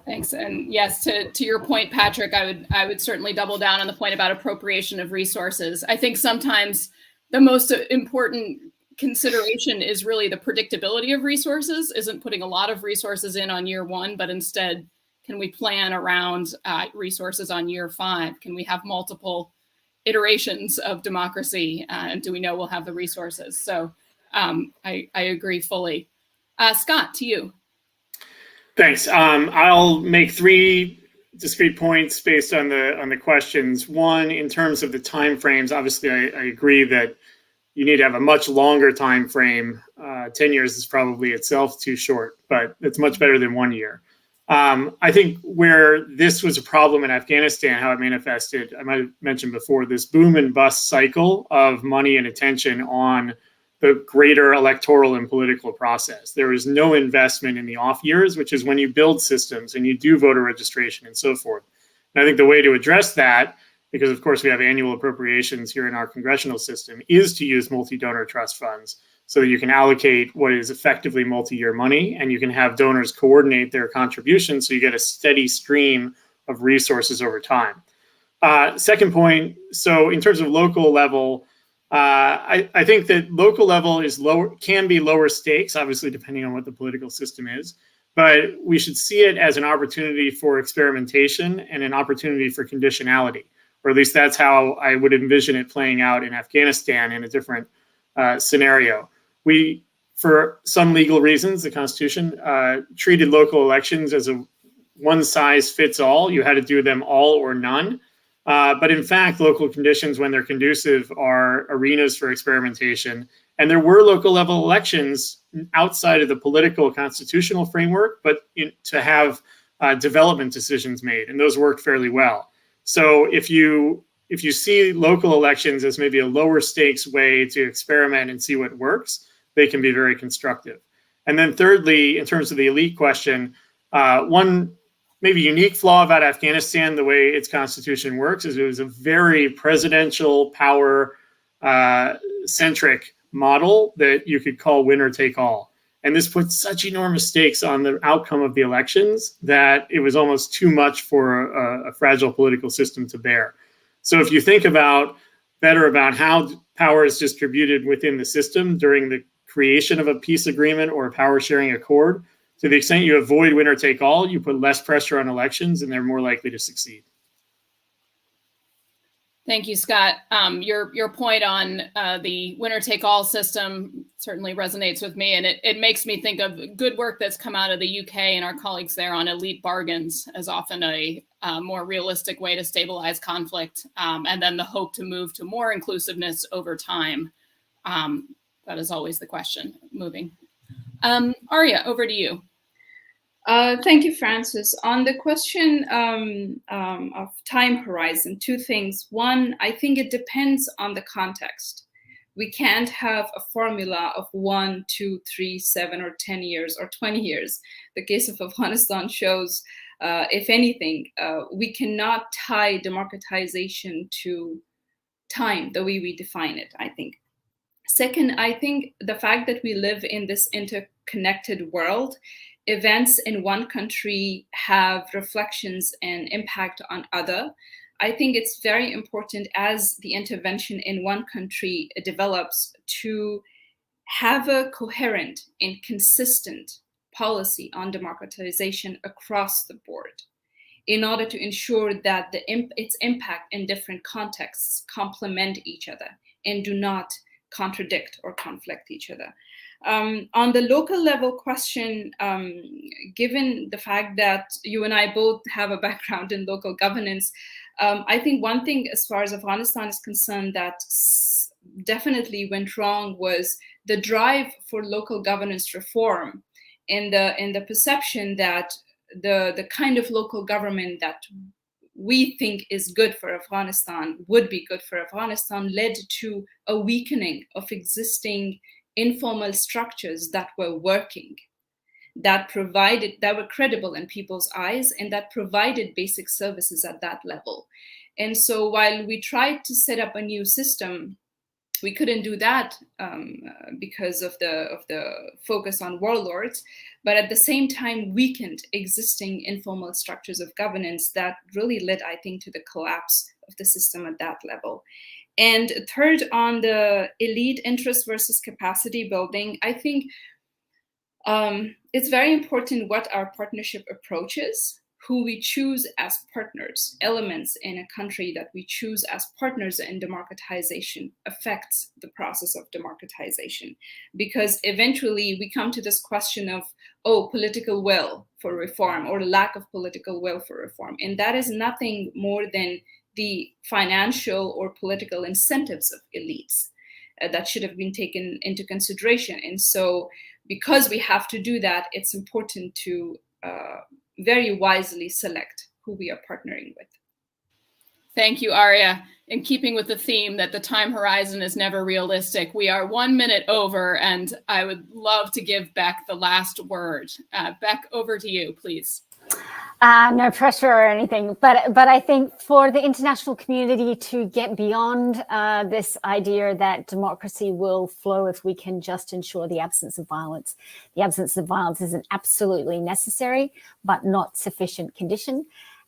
S1: Thanks. And yes, to your point, Patrick, I would certainly double down on the point about appropriation of resources. I think sometimes the most important consideration is really the predictability of resources, isn't putting a lot of resources in on year 1, but instead, can we plan around resources on year 5? Can we have multiple iterations of democracy? And do we know we'll have the resources? So I agree fully. Scott, to you.
S4: Thanks. I'll make 3 discrete points based on the questions. One, in terms of the timeframes, obviously I agree that you need to have a much longer time frame. 10 years is probably itself too short, but it's much better than 1 year. I think where this was a problem in Afghanistan, how it manifested, I might have mentioned before, this boom and bust cycle of money and attention on the greater electoral and political process. There is no investment in the off years, which is when you build systems and you do voter registration and so forth. And I think the way to address that, because of course we have annual appropriations here in our congressional system, is to use multi-donor trust funds so that you can allocate what is effectively multi-year money and you can have donors coordinate their contributions so you get a steady stream of resources over time. Second point, so in terms of local level, I think that local level is can be lower stakes, obviously depending on what the political system is, but we should see it as an opportunity for experimentation and an opportunity for conditionality, or at least that's how I would envision it playing out in Afghanistan in a different scenario. We for some legal reasons, the Constitution treated local elections as a one-size-fits-all. You had to do them all or none. But in fact, local conditions, when they're conducive, are arenas for experimentation. And there were local level elections outside of the political constitutional framework, but to have development decisions made, and those worked fairly well. So if you see local elections as maybe a lower stakes way to experiment and see what works, they can be very constructive. And then thirdly, in terms of the elite question, one maybe unique flaw about Afghanistan, the way its constitution works, is it was a very presidential power centric model that you could call winner take all. And this put such enormous stakes on the outcome of the elections that it was almost too much for a fragile political system to bear. So if you think better about how power is distributed within the system during the creation of a peace agreement or a power sharing accord, to the extent you avoid winner take all, you put less pressure on elections and they're more likely to succeed.
S1: Thank you, Scott. Your point on the winner-take-all system certainly resonates with me, and it makes me think of good work that's come out of the UK and our colleagues there on elite bargains as often a more realistic way to stabilize conflict, and then the hope to move to more inclusiveness over time. That is always the question, moving. Arya, over to you.
S5: Thank you, Francis. On the question of time horizon, two things. One, I think it depends on the context. We can't have a formula of 1, 2, 3, 7, or 10 years, or 20 years. The case of Afghanistan shows, if anything, we cannot tie democratization to time the way we define it, I think. Second, I think the fact that we live in this interconnected world, events in one country have reflections and impact on other. I think it's very important as the intervention in one country develops to have a coherent and consistent policy on democratization across the board in order to ensure that its impact in different contexts complement each other and do not contradict or conflict each other. On the local level question, given the fact that you and I both have a background in local governance, I think one thing as far as Afghanistan is concerned that definitely went wrong was the drive for local governance reform and the perception that the kind of local government that we think is good for Afghanistan, would be good for Afghanistan, led to a weakening of existing informal structures that were working, that were credible in people's eyes, and that provided basic services at that level. And so while we tried to set up a new system, we couldn't do that because of the focus on warlords, but at the same time weakened existing informal structures of governance that really led, I think, to the collapse of the system at that level. And third, on the elite interest versus capacity building, I think it's very important what our partnership approach is, who we choose as partners. Elements in a country that we choose as partners in democratization affects the process of democratization. Because eventually we come to this question of, political will for reform or lack of political will for reform. And that is nothing more than the financial or political incentives of elites that should have been taken into consideration. And so because we have to do that, it's important to very wisely select who we are partnering with.
S1: Thank you, Arya. In keeping with the theme that the time horizon is never realistic, we are 1 minute over, and I would love to give Beck the last word. Beck, over to you, please.
S3: No pressure or anything, but I think for the international community to get beyond this idea that democracy will flow if we can just ensure the absence of violence. The absence of violence is an absolutely necessary but not sufficient condition.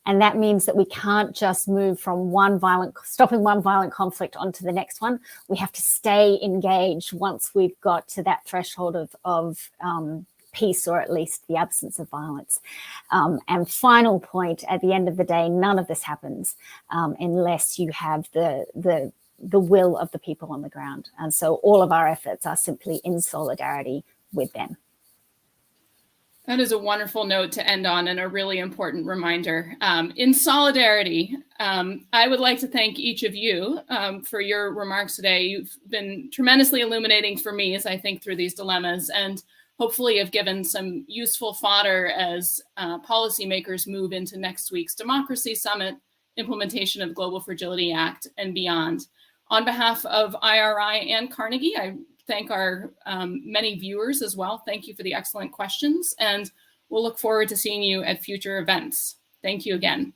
S3: And that means that we can't just move from stopping one violent conflict onto the next one. We have to stay engaged once we've got to that threshold of peace, or at least the absence of violence. And final point, at the end of the day, none of this happens unless you have the will of the people on the ground. And so all of our efforts are simply in solidarity with them.
S1: That is a wonderful note to end on and a really important reminder. In solidarity, I would like to thank each of you for your remarks today. You've been tremendously illuminating for me as I think through these dilemmas, and hopefully have given some useful fodder as policymakers move into next week's Democracy Summit, implementation of Global Fragility Act, and beyond. On behalf of IRI and Carnegie, I thank our many viewers as well. Thank you for the excellent questions, and we'll look forward to seeing you at future events. Thank you again.